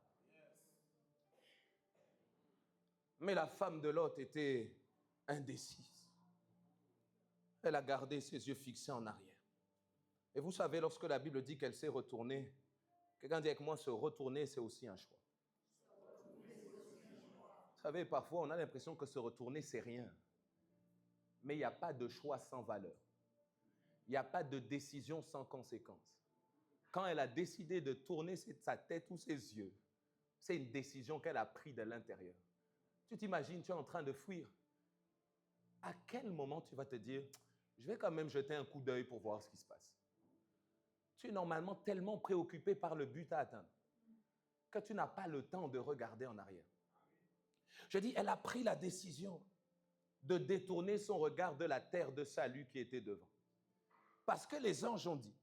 Mais la femme de Lot était indécise. Elle a gardé ses yeux fixés en arrière. Et vous savez, lorsque la Bible dit qu'elle s'est retournée, quelqu'un dit avec moi, se retourner, c'est aussi un choix. Vous savez, parfois, on a l'impression que se retourner, c'est rien. Mais il n'y a pas de choix sans valeur. Il n'y a pas de décision sans conséquence. Quand elle a décidé de tourner sa tête ou ses yeux, c'est une décision qu'elle a prise de l'intérieur. Tu t'imagines, tu es en train de fuir. À quel moment tu vas te dire, je vais quand même jeter un coup d'œil pour voir ce qui se passe? Tu es normalement tellement préoccupé par le but à atteindre que tu n'as pas le temps de regarder en arrière. Je dis, elle a pris la décision de détourner son regard de la terre de salut qui était devant. Parce que les anges ont dit,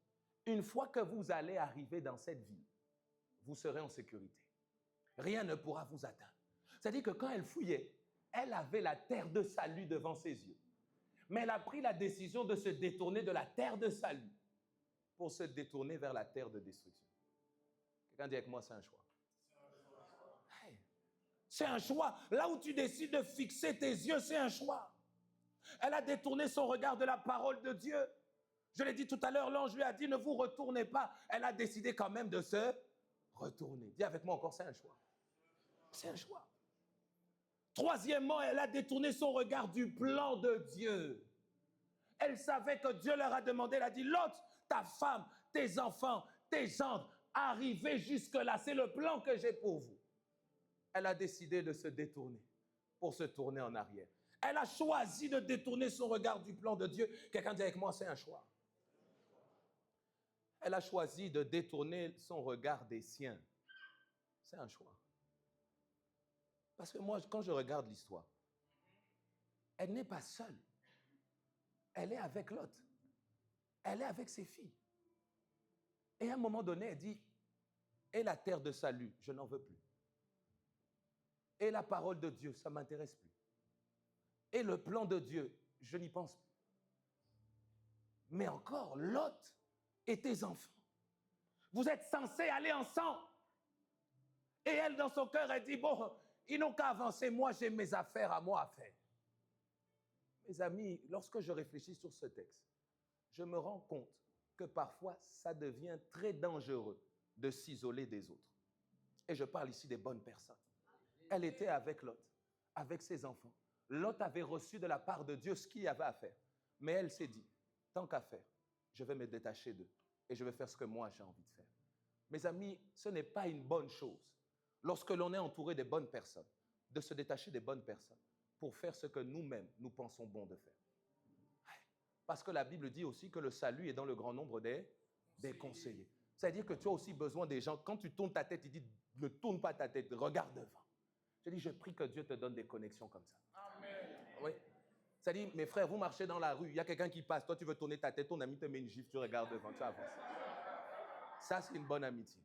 une fois que vous allez arriver dans cette ville, vous serez en sécurité. Rien ne pourra vous atteindre. C'est-à-dire que quand elle fouillait, elle avait la terre de salut devant ses yeux. Mais elle a pris la décision de se détourner de la terre de salut pour se détourner vers la terre de destruction. Quelqu'un dit avec moi, c'est un choix. Hey. C'est un choix. Là où tu décides de fixer tes yeux, c'est un choix. Elle a détourné son regard de la parole de Dieu. Je l'ai dit tout à l'heure, l'ange lui a dit, ne vous retournez pas. Elle a décidé quand même de se retourner. Dis avec moi encore, c'est un choix. C'est un choix. Troisièmement, elle a détourné son regard du plan de Dieu. Elle savait que Dieu leur a demandé, elle a dit, Lot, ta femme, tes enfants, tes gendres, arriver jusque-là. C'est le plan que j'ai pour vous. Elle a décidé de se détourner pour se tourner en arrière. Elle a choisi de détourner son regard du plan de Dieu. Quelqu'un dit avec moi, c'est un choix. Elle a choisi de détourner son regard des siens. C'est un choix. Parce que moi, quand je regarde l'histoire, elle n'est pas seule. Elle est avec Lot. Elle est avec ses filles. Et à un moment donné, elle dit, et la terre de salut, je n'en veux plus. Et la parole de Dieu, ça ne m'intéresse plus. Et le plan de Dieu, je n'y pense plus. Mais encore, Lot et tes enfants, vous êtes censés aller ensemble. Et elle, dans son cœur, elle dit, bon, ils n'ont qu'à avancer, moi j'ai mes affaires à moi à faire. Mes amis, lorsque je réfléchis sur ce texte, je me rends compte que parfois, ça devient très dangereux de s'isoler des autres. Et je parle ici des bonnes personnes. Elle était avec Lot, avec ses enfants. Lot avait reçu de la part de Dieu ce qu'il y avait à faire. Mais elle s'est dit, tant qu'à faire, je vais me détacher d'eux et je vais faire ce que moi j'ai envie de faire. Mes amis, ce n'est pas une bonne chose, lorsque l'on est entouré des bonnes personnes, de se détacher des bonnes personnes pour faire ce que nous-mêmes, nous pensons bon de faire. Parce que la Bible dit aussi que le salut est dans le grand nombre des conseillers. C'est-à-dire que tu as aussi besoin des gens, quand tu tournes ta tête, il dit, ne tourne pas ta tête, regarde devant. Je dis, je prie que Dieu te donne des connexions comme ça. Amen. Oui. C'est-à-dire, mes frères, vous marchez dans la rue, il y a quelqu'un qui passe, toi tu veux tourner ta tête, ton ami te met une gifle, tu regardes devant, tu avances. Ça, c'est une bonne amitié.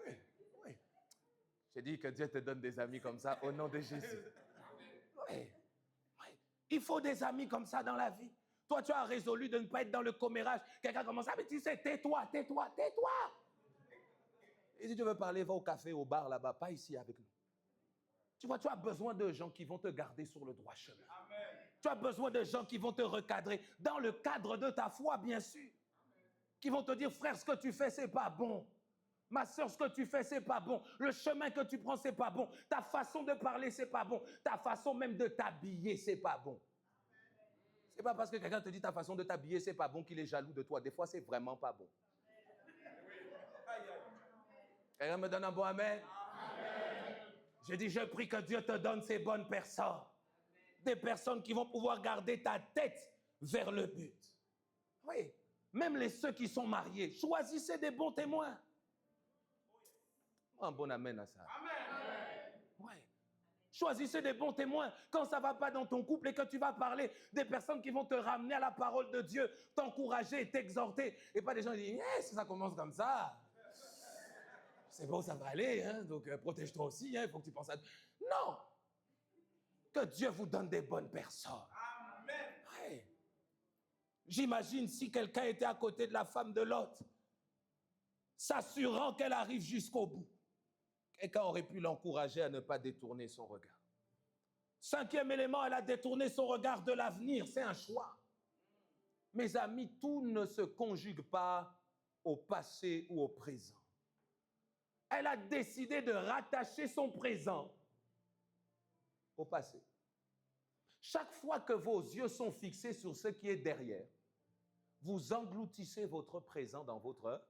Oui, oui. J'ai dit que Dieu te donne des amis comme ça au nom de Jésus. Oui, oui. Il faut des amis comme ça dans la vie. Toi, tu as résolu de ne pas être dans le commérage. Quelqu'un commence, ah, mais tu sais, tais-toi, tais-toi, tais-toi. Et si tu veux parler, va au café, au bar là-bas, pas ici avec nous. Tu vois, tu as besoin de gens qui vont te garder sur le droit chemin. Amen. Tu as besoin de gens qui vont te recadrer dans le cadre de ta foi, bien sûr. Amen. Qui vont te dire, frère, ce que tu fais, c'est pas bon. Ma soeur, ce que tu fais, c'est pas bon. Le chemin que tu prends, c'est pas bon. Ta façon de parler, c'est pas bon. Ta façon même de t'habiller, c'est pas bon. C'est pas parce que quelqu'un te dit ta façon de t'habiller, c'est pas bon qu'il est jaloux de toi. Des fois, c'est vraiment pas bon. Quelqu'un me donne un bon amen? Amen. Je dis, je prie que Dieu te donne ces bonnes personnes. Des personnes qui vont pouvoir garder ta tête vers le but. Oui, même ceux qui sont mariés, choisissez des bons témoins. Un bon amen à ça. Amen. Oui. Choisissez des bons témoins. Quand ça ne va pas dans ton couple et que tu vas parler, des personnes qui vont te ramener à la parole de Dieu, t'encourager et t'exhorter. Et pas des gens qui disent, si ça commence comme ça, c'est bon, ça va aller, hein, donc protège-toi aussi, hein, il faut que tu penses à... Non! Que Dieu vous donne des bonnes personnes. Amen. Ouais. J'imagine si quelqu'un était à côté de la femme de Lot, s'assurant qu'elle arrive jusqu'au bout. Quelqu'un aurait pu l'encourager à ne pas détourner son regard. Cinquième élément, elle a détourné son regard de l'avenir. C'est un choix. Mes amis, tout ne se conjugue pas au passé ou au présent. Elle a décidé de rattacher son présent au passé. Chaque fois que vos yeux sont fixés sur ce qui est derrière, vous engloutissez votre présent dans votre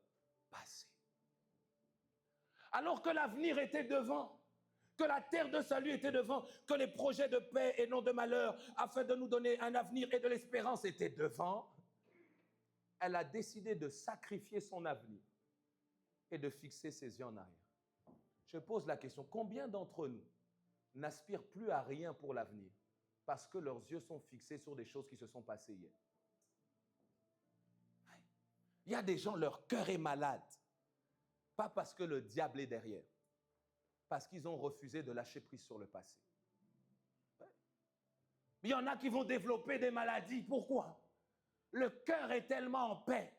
passé. Alors que l'avenir était devant, que la terre de salut était devant, que les projets de paix et non de malheur, afin de nous donner un avenir et de l'espérance, étaient devant, elle a décidé de sacrifier son avenir et de fixer ses yeux en arrière. Je pose la question, combien d'entre nous n'aspirent plus à rien pour l'avenir parce que leurs yeux sont fixés sur des choses qui se sont passées hier? Il y a des gens, leur cœur est malade. Pas parce que le diable est derrière, parce qu'ils ont refusé de lâcher prise sur le passé. Il y en a qui vont développer des maladies. Pourquoi? Le cœur est tellement en paix.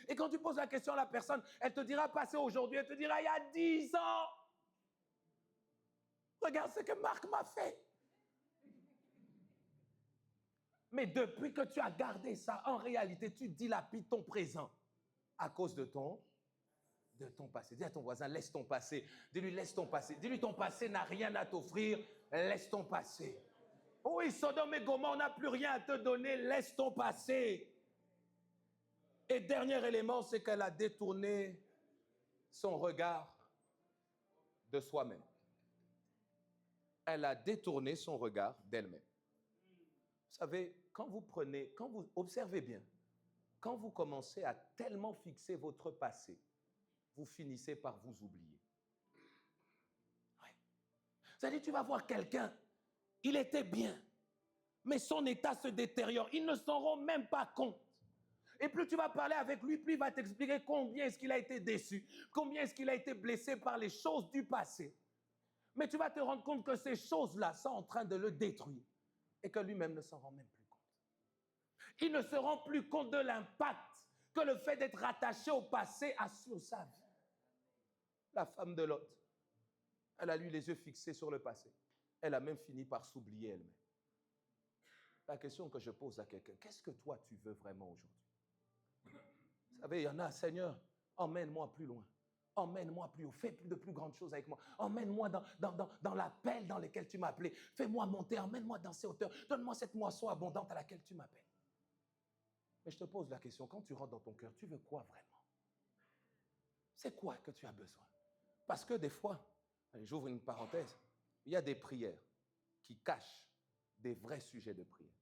Et quand tu poses la question à la personne, elle te dira passer aujourd'hui, elle te dira il y a 10 ans. Regarde ce que Marc m'a fait. Mais depuis que tu as gardé ça, en réalité, tu dilapides ton présent à cause de ton passé. Dis à ton voisin, laisse ton passé. Dis-lui, laisse ton passé. Dis-lui, ton passé n'a rien à t'offrir. Laisse ton passé. Oui, Sodome et Gomorrhe, on n'a plus rien à te donner. Laisse ton passé. Et dernier élément, c'est qu'elle a détourné son regard de soi-même. Elle a détourné son regard d'elle-même. Vous savez, quand vous observez bien, quand vous commencez à tellement fixer votre passé, vous finissez par vous oublier. Ouais. C'est-à-dire, tu vas voir quelqu'un, il était bien, mais son état se détériore. Ils ne s'en rendent même pas compte. Et plus tu vas parler avec lui, plus il va t'expliquer combien est-ce qu'il a été déçu, combien est-ce qu'il a été blessé par les choses du passé. Mais tu vas te rendre compte que ces choses-là sont en train de le détruire et que lui-même ne s'en rend même plus compte. Il ne se rend plus compte de l'impact que le fait d'être rattaché au passé a sur sa vie. La femme de Lot, elle a eu les yeux fixés sur le passé. Elle a même fini par s'oublier elle-même. La question que je pose à quelqu'un, qu'est-ce que toi tu veux vraiment aujourd'hui? Vous savez, il y en a, Seigneur, emmène-moi plus loin. Emmène-moi plus haut, fais de plus grandes choses avec moi. Emmène-moi dans l'appel dans lequel tu m'as appelé. Fais-moi monter, emmène-moi dans ces hauteurs. Donne-moi cette moisson abondante à laquelle tu m'appelles. Mais je te pose la question, quand tu rentres dans ton cœur, tu veux quoi vraiment? C'est quoi que tu as besoin? Parce que des fois, allez, j'ouvre une parenthèse, il y a des prières qui cachent des vrais sujets de prière.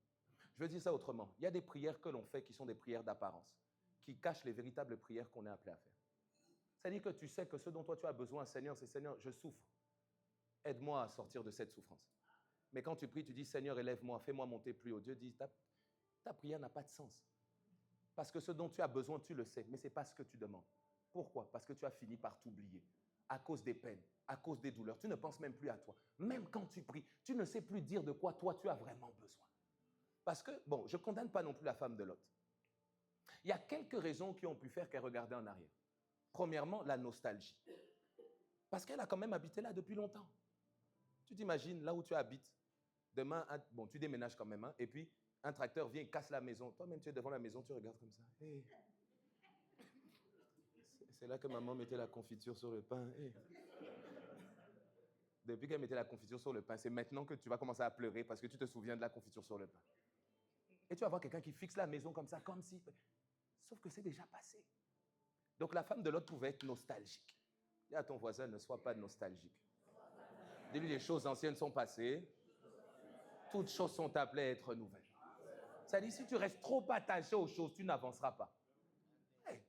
Je veux dire ça autrement. Il y a des prières que l'on fait qui sont des prières d'apparence, qui cachent les véritables prières qu'on est appelé à faire. C'est-à-dire que tu sais que ce dont toi tu as besoin, Seigneur, c'est Seigneur, je souffre. Aide-moi à sortir de cette souffrance. Mais quand tu pries, tu dis, Seigneur, élève-moi, fais-moi monter plus haut. Dieu dit, ta prière n'a pas de sens. Parce que ce dont tu as besoin, tu le sais, mais ce n'est pas ce que tu demandes. Pourquoi? Parce que tu as fini par t'oublier. À cause des peines, à cause des douleurs. Tu ne penses même plus à toi. Même quand tu pries, tu ne sais plus dire de quoi toi tu as vraiment besoin. Parce que, bon, je ne condamne pas non plus la femme de Lot. Il y a quelques raisons qui ont pu faire qu'elle regardait en arrière. Premièrement, la nostalgie. Parce qu'elle a quand même habité là depuis longtemps. Tu t'imagines, là où tu habites, demain, bon, tu déménages quand même, hein, et puis un tracteur vient, casse la maison. Toi-même, tu es devant la maison, tu regardes comme ça. Hey. C'est là que maman mettait la confiture sur le pain. Hey. Depuis qu'elle mettait la confiture sur le pain, c'est maintenant que tu vas commencer à pleurer parce que tu te souviens de la confiture sur le pain. Et tu vas voir quelqu'un qui fixe la maison comme ça, comme si... Sauf que c'est déjà passé. Donc la femme de l'autre pouvait être nostalgique. Dis à ton voisin, ne sois pas nostalgique. Dis-lui, les choses anciennes sont passées. Toutes choses sont appelées à être nouvelles. C'est-à-dire, si tu restes trop attaché aux choses, tu n'avanceras pas. Hey,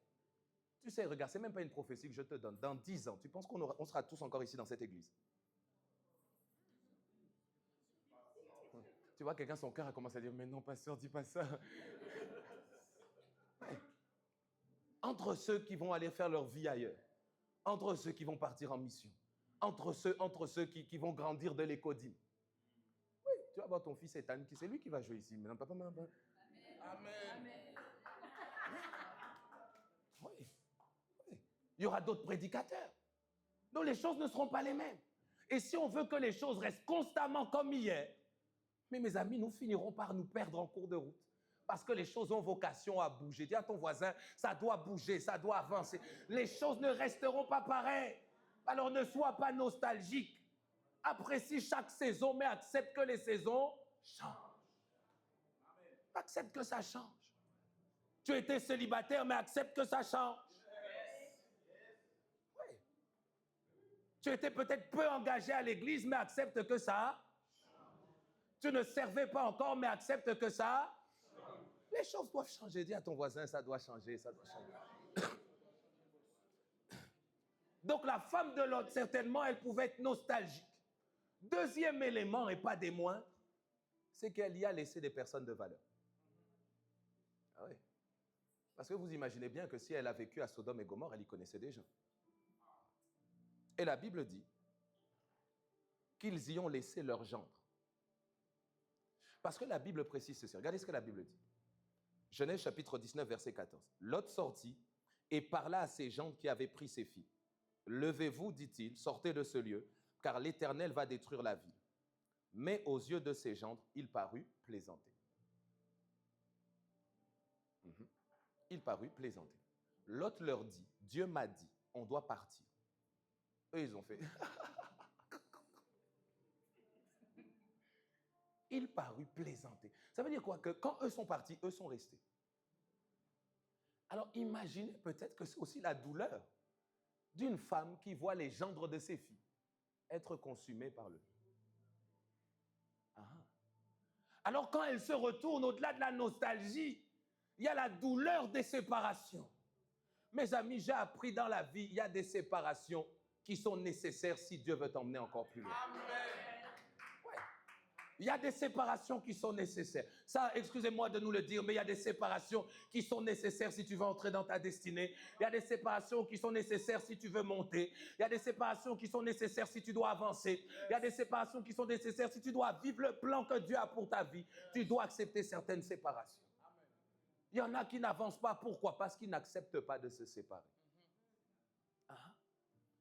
tu sais, regarde, ce n'est même pas une prophétie que je te donne. Dans 10 ans, tu penses qu'on sera tous encore ici dans cette église? Tu vois, quelqu'un, son cœur a commencé à dire, mais non, pasteur, dis pas ça. Hey. Entre ceux qui vont aller faire leur vie ailleurs, entre ceux qui vont partir en mission, entre ceux qui vont grandir de l'écodime. Oui, tu vas voir ton fils Ethan, c'est lui qui va jouer ici. Mais non, papa, maman. Amen. Oui. Il y aura d'autres prédicateurs. Donc les choses ne seront pas les mêmes. Et si on veut que les choses restent constamment comme hier, mais mes amis, nous finirons par nous perdre en cours de route. Parce que les choses ont vocation à bouger. Dis à ton voisin, ça doit bouger, ça doit avancer. Les choses ne resteront pas pareilles. Alors ne sois pas nostalgique. Apprécie chaque saison, mais accepte que les saisons changent. Accepte que ça change. Tu étais célibataire, mais accepte que ça change. Oui. Tu étais peut-être peu engagé à l'église, mais accepte que ça. Tu ne servais pas encore, mais accepte que ça. Les choses doivent changer. Dis à ton voisin, ça doit changer, ça doit changer. Donc la femme de Lot, certainement, elle pouvait être nostalgique. Deuxième élément, et pas des moindres, c'est qu'elle y a laissé des personnes de valeur. Ah oui. Parce que vous imaginez bien que si elle a vécu à Sodome et Gomorrhe, elle y connaissait des gens. Et la Bible dit qu'ils y ont laissé leur gendre. Parce que la Bible précise ceci. Regardez ce que la Bible dit. Genèse chapitre 19, verset 14. Lot sortit et parla à ses gendres qui avaient pris ses filles. Levez-vous, dit-il, sortez de ce lieu, car l'Éternel va détruire la ville. Mais aux yeux de ses gendres, il parut plaisanter. Il parut plaisanter. Lot leur dit, Dieu m'a dit, on doit partir. Eux, ils ont fait. Il parut plaisanter. Ça veut dire quoi? Que quand eux sont partis, eux sont restés. Alors imaginez peut-être que c'est aussi la douleur d'une femme qui voit les gendres de ses filles être consumés par le feu. Alors quand elle se retourne au-delà de la nostalgie, il y a la douleur des séparations. Mes amis, j'ai appris dans la vie, il y a des séparations qui sont nécessaires si Dieu veut t'emmener encore plus loin. Amen. Ouais. Il y a des séparations qui sont nécessaires. Ça, excusez-moi de nous le dire, mais il y a des séparations qui sont nécessaires si tu veux entrer dans ta destinée. Il y a des séparations qui sont nécessaires si tu veux monter. Il y a des séparations qui sont nécessaires si tu dois avancer. Il y a des séparations qui sont nécessaires si tu dois vivre le plan que Dieu a pour ta vie. Tu dois accepter certaines séparations. Il y en a qui n'avancent pas. Pourquoi? Parce qu'ils n'acceptent pas de se séparer.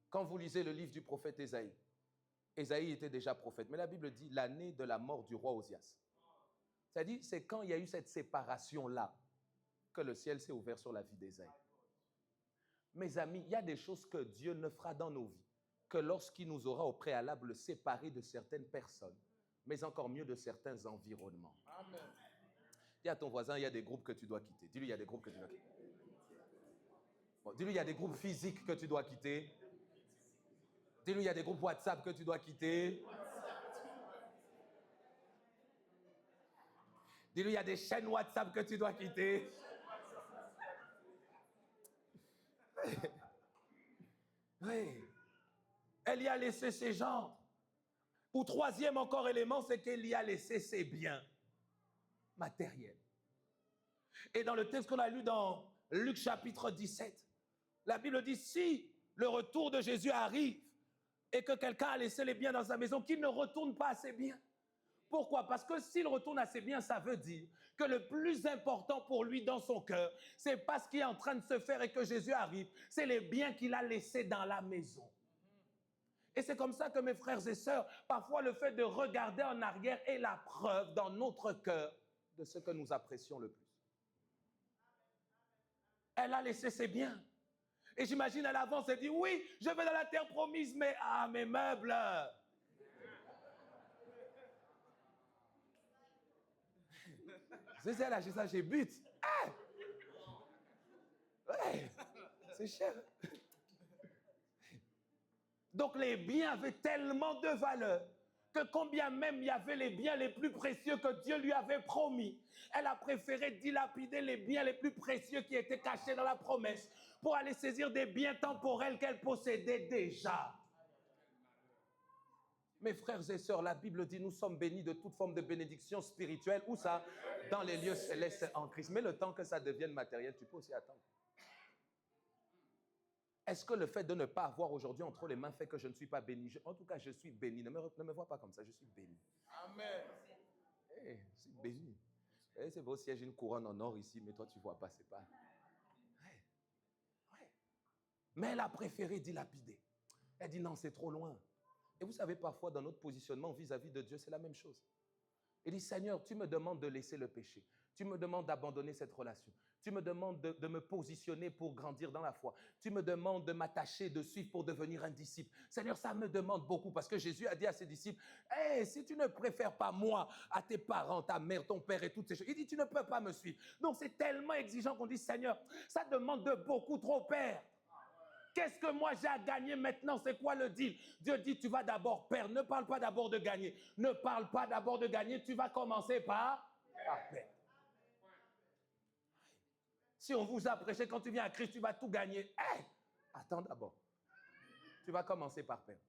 Quand vous lisez le livre du prophète Ésaïe, Ésaïe était déjà prophète, mais la Bible dit l'année de la mort du roi Osias. C'est-à-dire, c'est quand il y a eu cette séparation-là que le ciel s'est ouvert sur la vie d'Ésaïe. Mes amis, il y a des choses que Dieu ne fera dans nos vies que lorsqu'il nous aura au préalable séparés de certaines personnes, mais encore mieux de certains environnements. Amen. Dis à ton voisin, il y a des groupes que tu dois quitter. Dis-lui, il y a des groupes que tu dois quitter. Bon, dis-lui, il y a des groupes physiques que tu dois quitter. Dis-lui, il y a des groupes WhatsApp que tu dois quitter. Dis-lui, il y a des chaînes WhatsApp que tu dois quitter. Oui. Elle y a laissé ses gens. Ou troisième encore élément, c'est qu'elle y a laissé ses biens matériels. Et dans le texte qu'on a lu dans Luc chapitre 17, la Bible dit, si le retour de Jésus arrive et que quelqu'un a laissé les biens dans sa maison, qu'il ne retourne pas à ses biens. Pourquoi? Parce que s'il retourne à ses biens, ça veut dire que le plus important pour lui dans son cœur, c'est pas ce qui est en train de se faire et que Jésus arrive, c'est les biens qu'il a laissés dans la maison. Et c'est comme ça que mes frères et sœurs, parfois le fait de regarder en arrière est la preuve dans notre cœur de ce que nous apprécions le plus. Elle a laissé ses biens. Et j'imagine à l'avance, elle dit, oui, je vais dans la terre promise, mais mes meubles. C'est ça, là, j'ai but. Ouais, c'est cher. Donc les biens avaient tellement de valeur que combien même il y avait les biens les plus précieux que Dieu lui avait promis, elle a préféré dilapider les biens les plus précieux qui étaient cachés dans la promesse pour aller saisir des biens temporels qu'elle possédait déjà. Mes frères et sœurs, la Bible dit, nous sommes bénis de toute forme de bénédiction spirituelle. Où ça? Dans les lieux célestes en Christ. Mais le temps que ça devienne matériel, tu peux aussi attendre. Est-ce que le fait de ne pas avoir aujourd'hui entre les mains fait que je ne suis pas béni? En tout cas, je suis béni. Ne me vois pas comme ça, je suis béni. Amen. Hey, je suis béni. Hey, c'est beau si j'ai une couronne en or ici, mais toi, tu ne vois pas, c'est pas... Ouais. Ouais. Mais elle a préféré dilapider. Elle dit non, c'est trop loin. Et vous savez, parfois, dans notre positionnement vis-à-vis de Dieu, c'est la même chose. Il dit, Seigneur, tu me demandes de laisser le péché. Tu me demandes d'abandonner cette relation. Tu me demandes de me positionner pour grandir dans la foi. Tu me demandes de m'attacher, de suivre pour devenir un disciple. Seigneur, ça me demande beaucoup parce que Jésus a dit à ses disciples, hey, si tu ne préfères pas moi à tes parents, ta mère, ton père et toutes ces choses, il dit, tu ne peux pas me suivre. Donc, c'est tellement exigeant qu'on dit, Seigneur, ça demande de beaucoup trop perdre. Qu'est-ce que moi j'ai à gagner maintenant? C'est quoi le deal? Dieu dit, tu vas d'abord perdre. Ne parle pas d'abord de gagner. Ne parle pas d'abord de gagner. Tu vas commencer par perdre. Si on vous a prêché, quand tu viens à Christ, tu vas tout gagner. Hey, attends d'abord. Tu vas commencer par perdre.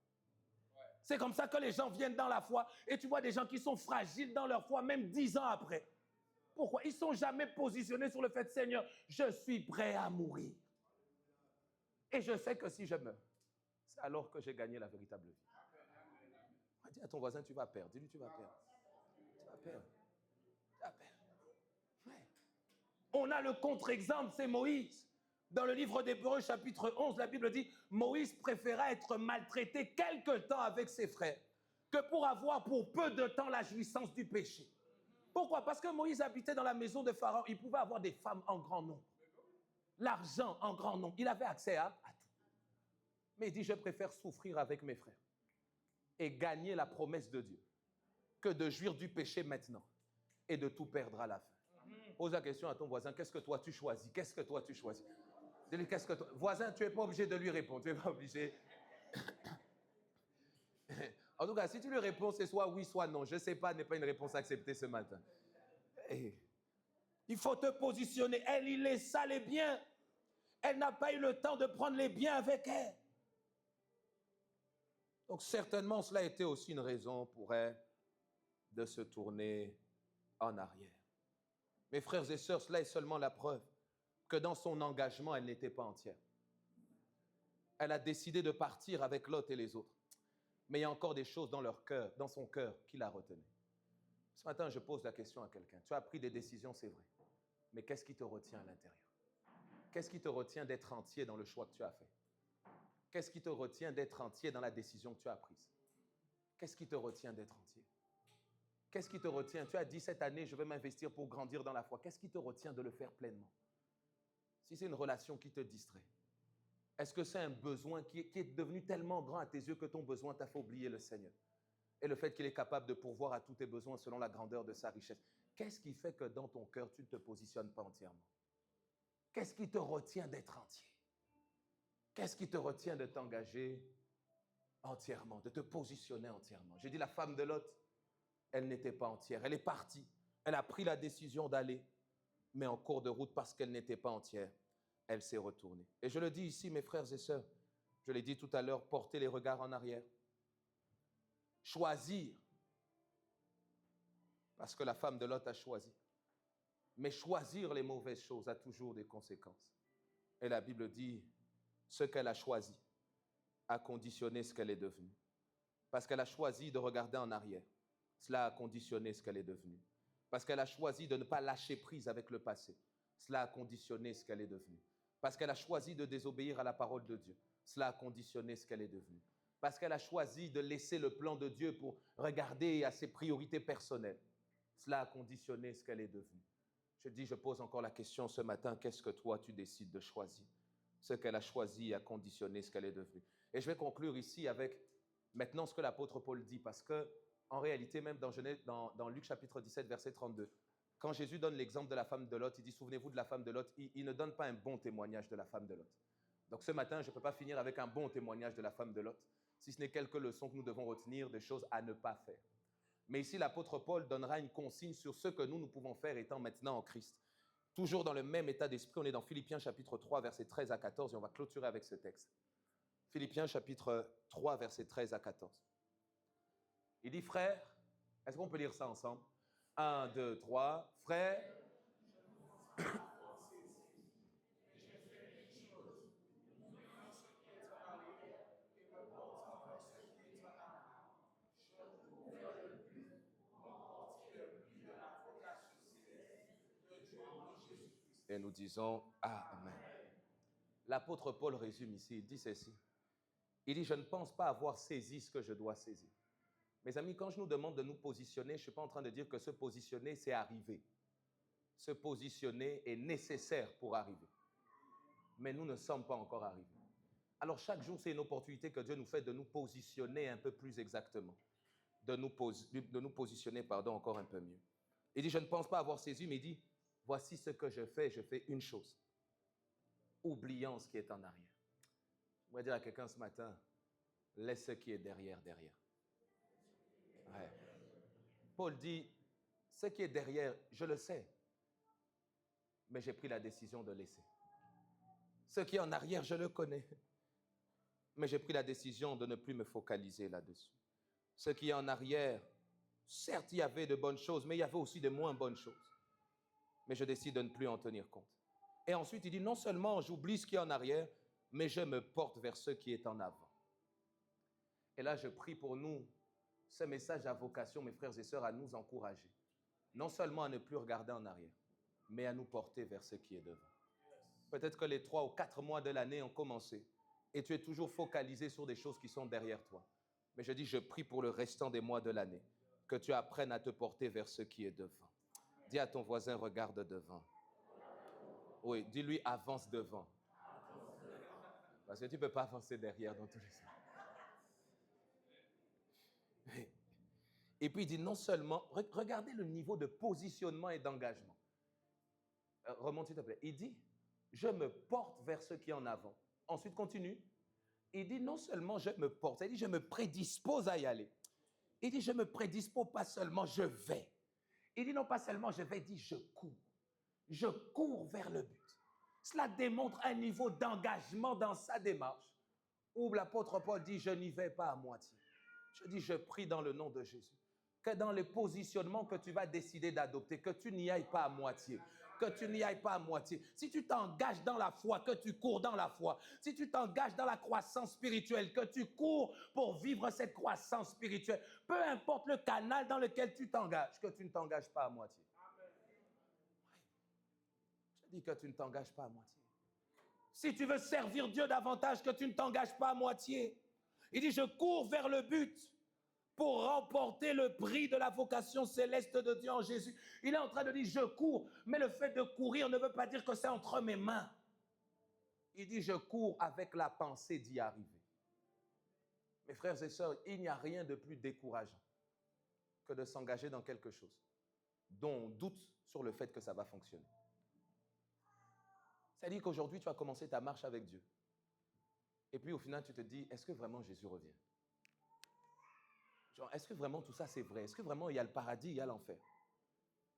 C'est comme ça que les gens viennent dans la foi. Et tu vois des gens qui sont fragiles dans leur foi, même 10 ans après. Pourquoi? Ils ne sont jamais positionnés sur le fait, Seigneur, je suis prêt à mourir. Et je sais que si je meurs, c'est alors que j'ai gagné la véritable vie. Dis à ton voisin, tu vas perdre. Dis-lui, tu vas perdre. Tu vas perdre. Tu vas perdre. Ouais. On a le contre-exemple, c'est Moïse. Dans le livre d'Hébreux, chapitre 11, la Bible dit, Moïse préféra être maltraité quelque temps avec ses frères que pour avoir pour peu de temps la jouissance du péché. Pourquoi? Parce que Moïse habitait dans la maison de Pharaon. Il pouvait avoir des femmes en grand nombre. L'argent en grand nombre. Il avait accès à tout. Mais il dit, je préfère souffrir avec mes frères et gagner la promesse de Dieu que de jouir du péché maintenant et de tout perdre à la fin. Pose la question à ton voisin, qu'est-ce que toi tu choisis? Qu'est-ce que toi tu choisis? Dis-lui, qu'est-ce que toi... Voisin, tu n'es pas obligé de lui répondre. Tu n'es pas obligé. En tout cas, si tu lui réponds, c'est soit oui, soit non. Je ne sais pas, n'est pas une réponse acceptée ce matin. Hey. Il faut te positionner. Elle, il est ça, les biens. Elle n'a pas eu le temps de prendre les biens avec elle. Donc certainement, cela a été aussi une raison pour elle de se tourner en arrière. Mes frères et sœurs, cela est seulement la preuve que dans son engagement, elle n'était pas entière. Elle a décidé de partir avec Lot et les autres. Mais il y a encore des choses dans leur cœur, dans son cœur, qui la retenaient. Ce matin, je pose la question à quelqu'un. Tu as pris des décisions, c'est vrai. Mais qu'est-ce qui te retient à l'intérieur? Qu'est-ce qui te retient d'être entier dans le choix que tu as fait? Qu'est-ce qui te retient d'être entier dans la décision que tu as prise? Qu'est-ce qui te retient d'être entier? Qu'est-ce qui te retient? Tu as dit cette année, je vais m'investir pour grandir dans la foi. Qu'est-ce qui te retient de le faire pleinement? Si c'est une relation qui te distrait, est-ce que c'est un besoin qui est devenu tellement grand à tes yeux que ton besoin t'a fait oublier le Seigneur? Et le fait qu'il est capable de pourvoir à tous tes besoins selon la grandeur de sa richesse. Qu'est-ce qui fait que dans ton cœur, tu ne te positionnes pas entièrement? Qu'est-ce qui te retient d'être entier? Qu'est-ce qui te retient de t'engager entièrement, de te positionner entièrement? J'ai dit la femme de Lot, elle n'était pas entière. Elle est partie. Elle a pris la décision d'aller, mais en cours de route, parce qu'elle n'était pas entière, elle s'est retournée. Et je le dis ici, mes frères et sœurs, je l'ai dit tout à l'heure, porter les regards en arrière. Choisir, parce que la femme de Lot a choisi. Mais choisir les mauvaises choses a toujours des conséquences. Et la Bible dit, ce qu'elle a choisi a conditionné ce qu'elle est devenue. Parce qu'elle a choisi de regarder en arrière. Cela a conditionné ce qu'elle est devenue. Parce qu'elle a choisi de ne pas lâcher prise avec le passé. Cela a conditionné ce qu'elle est devenue. Parce qu'elle a choisi de désobéir à la parole de Dieu. Cela a conditionné ce qu'elle est devenue. Parce qu'elle a choisi de laisser le plan de Dieu pour regarder à ses priorités personnelles. Cela a conditionné ce qu'elle est devenue. Je pose encore la question ce matin, qu'est-ce que toi tu décides de choisir? Ce qu'elle a choisi a conditionné ce qu'elle est devenue. Et je vais conclure ici avec maintenant ce que l'apôtre Paul dit, parce que en réalité, même dans Luc chapitre 17, verset 32, quand Jésus donne l'exemple de la femme de Lot, il dit, souvenez-vous de la femme de Lot, il ne donne pas un bon témoignage de la femme de Lot. Donc ce matin, je ne peux pas finir avec un bon témoignage de la femme de Lot, si ce n'est quelques leçons que nous devons retenir, des choses à ne pas faire. Mais ici, l'apôtre Paul donnera une consigne sur ce que nous pouvons faire étant maintenant en Christ. Toujours dans le même état d'esprit, on est dans Philippiens chapitre 3, versets 13 à 14, et on va clôturer avec ce texte. Philippiens chapitre 3, versets 13 à 14. Il dit, frère, est-ce qu'on peut lire ça ensemble? 1, 2, 3, frère. Et nous disons, Amen. L'apôtre Paul résume ici, il dit ceci. Il dit, je ne pense pas avoir saisi ce que je dois saisir. Mes amis, quand je nous demande de nous positionner, je ne suis pas en train de dire que se positionner, c'est arriver. Se positionner est nécessaire pour arriver. Mais nous ne sommes pas encore arrivés. Alors chaque jour, c'est une opportunité que Dieu nous fait de nous positionner un peu plus exactement. De nous positionner encore un peu mieux. Il dit, je ne pense pas avoir saisi, mais il dit, voici ce que je fais une chose. Oubliant ce qui est en arrière. Je voudrais dire à quelqu'un ce matin, laisse ce qui est derrière. Ouais. Paul dit, ce qui est derrière, je le sais, mais j'ai pris la décision de laisser. Ce qui est en arrière, je le connais, mais j'ai pris la décision de ne plus me focaliser là-dessus. Ce qui est en arrière, certes, il y avait de bonnes choses, mais il y avait aussi de moins bonnes choses. Mais je décide de ne plus en tenir compte. Et ensuite, il dit, non seulement j'oublie ce qui est en arrière, mais je me porte vers ce qui est en avant. Et là, je prie pour nous, ce message a vocation, mes frères et sœurs, à nous encourager. Non seulement à ne plus regarder en arrière, mais à nous porter vers ce qui est devant. Peut-être que les 3 ou 4 mois de l'année ont commencé et tu es toujours focalisé sur des choses qui sont derrière toi. Mais je dis, je prie pour le restant des mois de l'année, que tu apprennes à te porter vers ce qui est devant. Dis à ton voisin, regarde devant. Oui, dis-lui, avance devant. Parce que tu ne peux pas avancer derrière dans tous les sens. Et puis il dit non seulement, regardez le niveau de positionnement et d'engagement. Remonte s'il te plaît. Il dit, je me porte vers ceux qui en avant. Ensuite, continue. Il dit non seulement je me porte, il dit je me prédispose à y aller. Il dit je me prédispose pas seulement, je vais. Il dit non pas seulement je vais, il dit je cours. Je cours vers le but. Cela démontre un niveau d'engagement dans sa démarche où l'apôtre Paul dit je n'y vais pas à moitié. Je dis je prie dans le nom de Jésus que dans les positionnements que tu vas décider d'adopter, que tu n'y ailles pas à moitié. Que tu n'y ailles pas à moitié. Si tu t'engages dans la foi, que tu cours dans la foi. Si tu t'engages dans la croissance spirituelle, que tu cours pour vivre cette croissance spirituelle. Peu importe le canal dans lequel tu t'engages, que tu ne t'engages pas à moitié. Oui. Je dis que tu ne t'engages pas à moitié. Si tu veux servir Dieu davantage, que tu ne t'engages pas à moitié. Il dit, je cours vers le but pour remporter le prix de la vocation céleste de Dieu en Jésus. Il est en train de dire, je cours, mais le fait de courir ne veut pas dire que c'est entre mes mains. Il dit, je cours avec la pensée d'y arriver. Mes frères et sœurs, il n'y a rien de plus décourageant que de s'engager dans quelque chose dont on doute sur le fait que ça va fonctionner. C'est-à-dire qu'aujourd'hui, tu as commencé ta marche avec Dieu. Et puis au final, tu te dis, est-ce que vraiment Jésus revient? Genre, est-ce que vraiment tout ça c'est vrai? Est-ce que vraiment il y a le paradis, il y a l'enfer?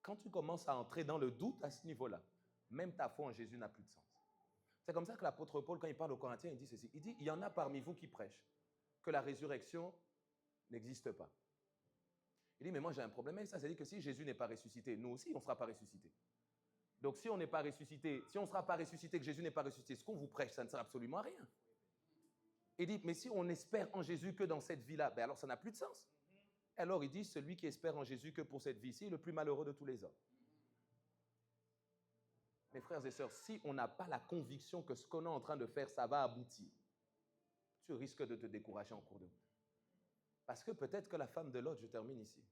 Quand tu commences à entrer dans le doute à ce niveau-là, même ta foi en Jésus n'a plus de sens. C'est comme ça que l'apôtre Paul, quand il parle aux Corinthiens, il dit ceci. Il dit, il y en a parmi vous qui prêchent que la résurrection n'existe pas. Il dit, mais moi j'ai un problème avec ça. C'est-à-dire que si Jésus n'est pas ressuscité, nous aussi on ne sera pas ressuscités. Donc si on n'est pas ressuscité, si on ne sera pas ressuscité, que Jésus n'est pas ressuscité, ce qu'on vous prêche, ça ne sert absolument à rien. Il dit, mais si on espère en Jésus que dans cette vie-là, ben alors ça n'a plus de sens. Alors il dit, celui qui espère en Jésus que pour cette vie-ci est le plus malheureux de tous les hommes. Mes frères et sœurs, si on n'a pas la conviction que ce qu'on est en train de faire, ça va aboutir, tu risques de te décourager en cours de route. Parce que peut-être que la femme de Lot, je termine ici,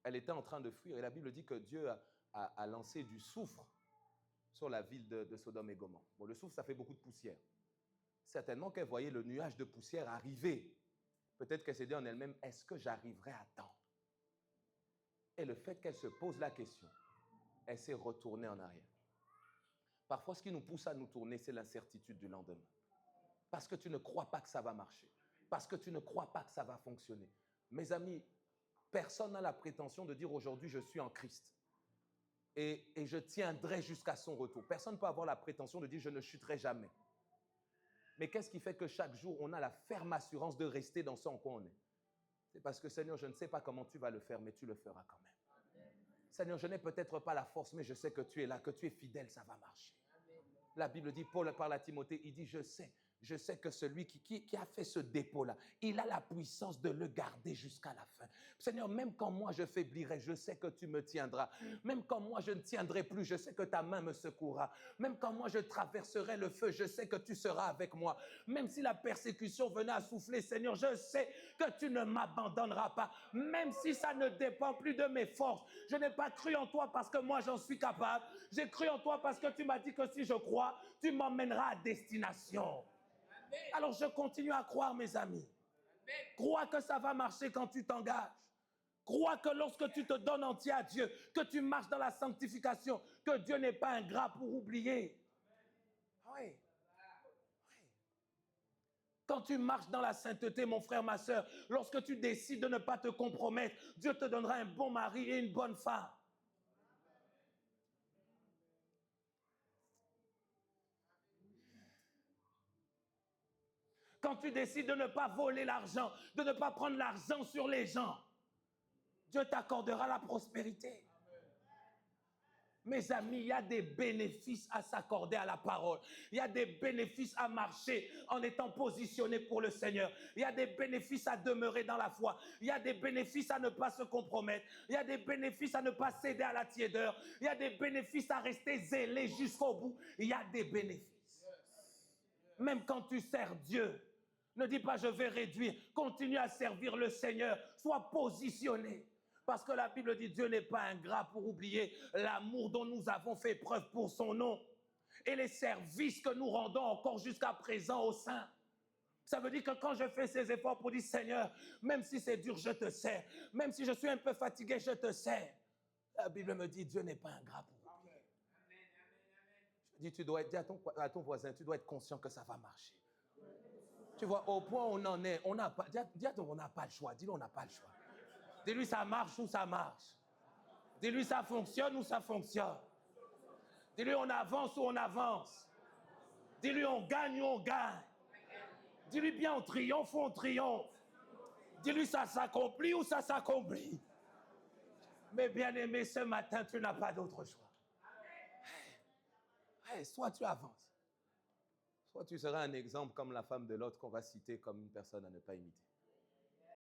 elle était en train de fuir et la Bible dit que Dieu a lancé du soufre sur la ville de Sodome et Gomorrhe. Bon, le soufre, ça fait beaucoup de poussière. Certainement qu'elle voyait le nuage de poussière arriver. Peut-être qu'elle s'est dit en elle-même, est-ce que j'arriverai à temps? Et le fait qu'elle se pose la question, elle s'est retournée en arrière. Parfois, ce qui nous pousse à nous tourner, c'est l'incertitude du lendemain. Parce que tu ne crois pas que ça va marcher. Parce que tu ne crois pas que ça va fonctionner. Mes amis, personne n'a la prétention de dire aujourd'hui, je suis en Christ. Et je tiendrai jusqu'à son retour. Personne ne peut avoir la prétention de dire, je ne chuterai jamais. Mais qu'est-ce qui fait que chaque jour, on a la ferme assurance de rester dans ce en quoi on est? C'est parce que, Seigneur, je ne sais pas comment tu vas le faire, mais tu le feras quand même. Amen. Seigneur, je n'ai peut-être pas la force, mais je sais que tu es là, que tu es fidèle, ça va marcher. Amen. La Bible dit, Paul parle à Timothée, il dit, je sais que celui qui a fait ce dépôt-là, il a la puissance de le garder jusqu'à la fin. Seigneur, même quand moi je faiblirai, je sais que tu me tiendras. Même quand moi je ne tiendrai plus, je sais que ta main me secourra. Même quand moi je traverserai le feu, je sais que tu seras avec moi. Même si la persécution venait à souffler, Seigneur, je sais que tu ne m'abandonneras pas. Même si ça ne dépend plus de mes forces. Je n'ai pas cru en toi parce que moi j'en suis capable. J'ai cru en toi parce que tu m'as dit que si je crois, tu m'emmèneras à destination. Alors je continue à croire, mes amis. Crois que ça va marcher quand tu t'engages. Crois que lorsque tu te donnes entier à Dieu, que tu marches dans la sanctification, que Dieu n'est pas ingrat pour oublier. Oui. Quand tu marches dans la sainteté, mon frère, ma soeur, lorsque tu décides de ne pas te compromettre, Dieu te donnera un bon mari et une bonne femme. Quand tu décides de ne pas voler l'argent, de ne pas prendre l'argent sur les gens, Dieu t'accordera la prospérité. Mes amis, il y a des bénéfices à s'accorder à la parole. Il y a des bénéfices à marcher en étant positionné pour le Seigneur. Il y a des bénéfices à demeurer dans la foi. Il y a des bénéfices à ne pas se compromettre. Il y a des bénéfices à ne pas céder à la tiédeur. Il y a des bénéfices à rester zélé jusqu'au bout. Il y a des bénéfices. Même quand tu sers Dieu, ne dis pas je vais réduire. Continue à servir le Seigneur. Sois positionné. Parce que la Bible dit Dieu n'est pas ingrat pour oublier l'amour dont nous avons fait preuve pour son nom et les services que nous rendons encore jusqu'à présent au sein. Ça veut dire que quand je fais ces efforts pour dire Seigneur, même si c'est dur, je te sers. Même si je suis un peu fatigué, je te sers. La Bible me dit Dieu n'est pas ingrat pour oublier. Je Dis à ton voisin, tu dois être conscient que ça va marcher. Tu vois, au point où on en est, on n'a pas, dis à ton, on n'a pas le choix. Dis-lui, on n'a pas le choix. Dis-lui, ça marche ou ça marche. Dis-lui, ça fonctionne ou ça fonctionne. Dis-lui, on avance ou on avance. Dis-lui, on gagne ou on gagne. Dis-lui, bien, on triomphe ou on triomphe. Dis-lui, ça s'accomplit ou ça s'accomplit. Mais bien aimé, ce matin, tu n'as pas d'autre choix. Soit tu avances, soit tu seras un exemple comme la femme de l'autre qu'on va citer comme une personne à ne pas imiter.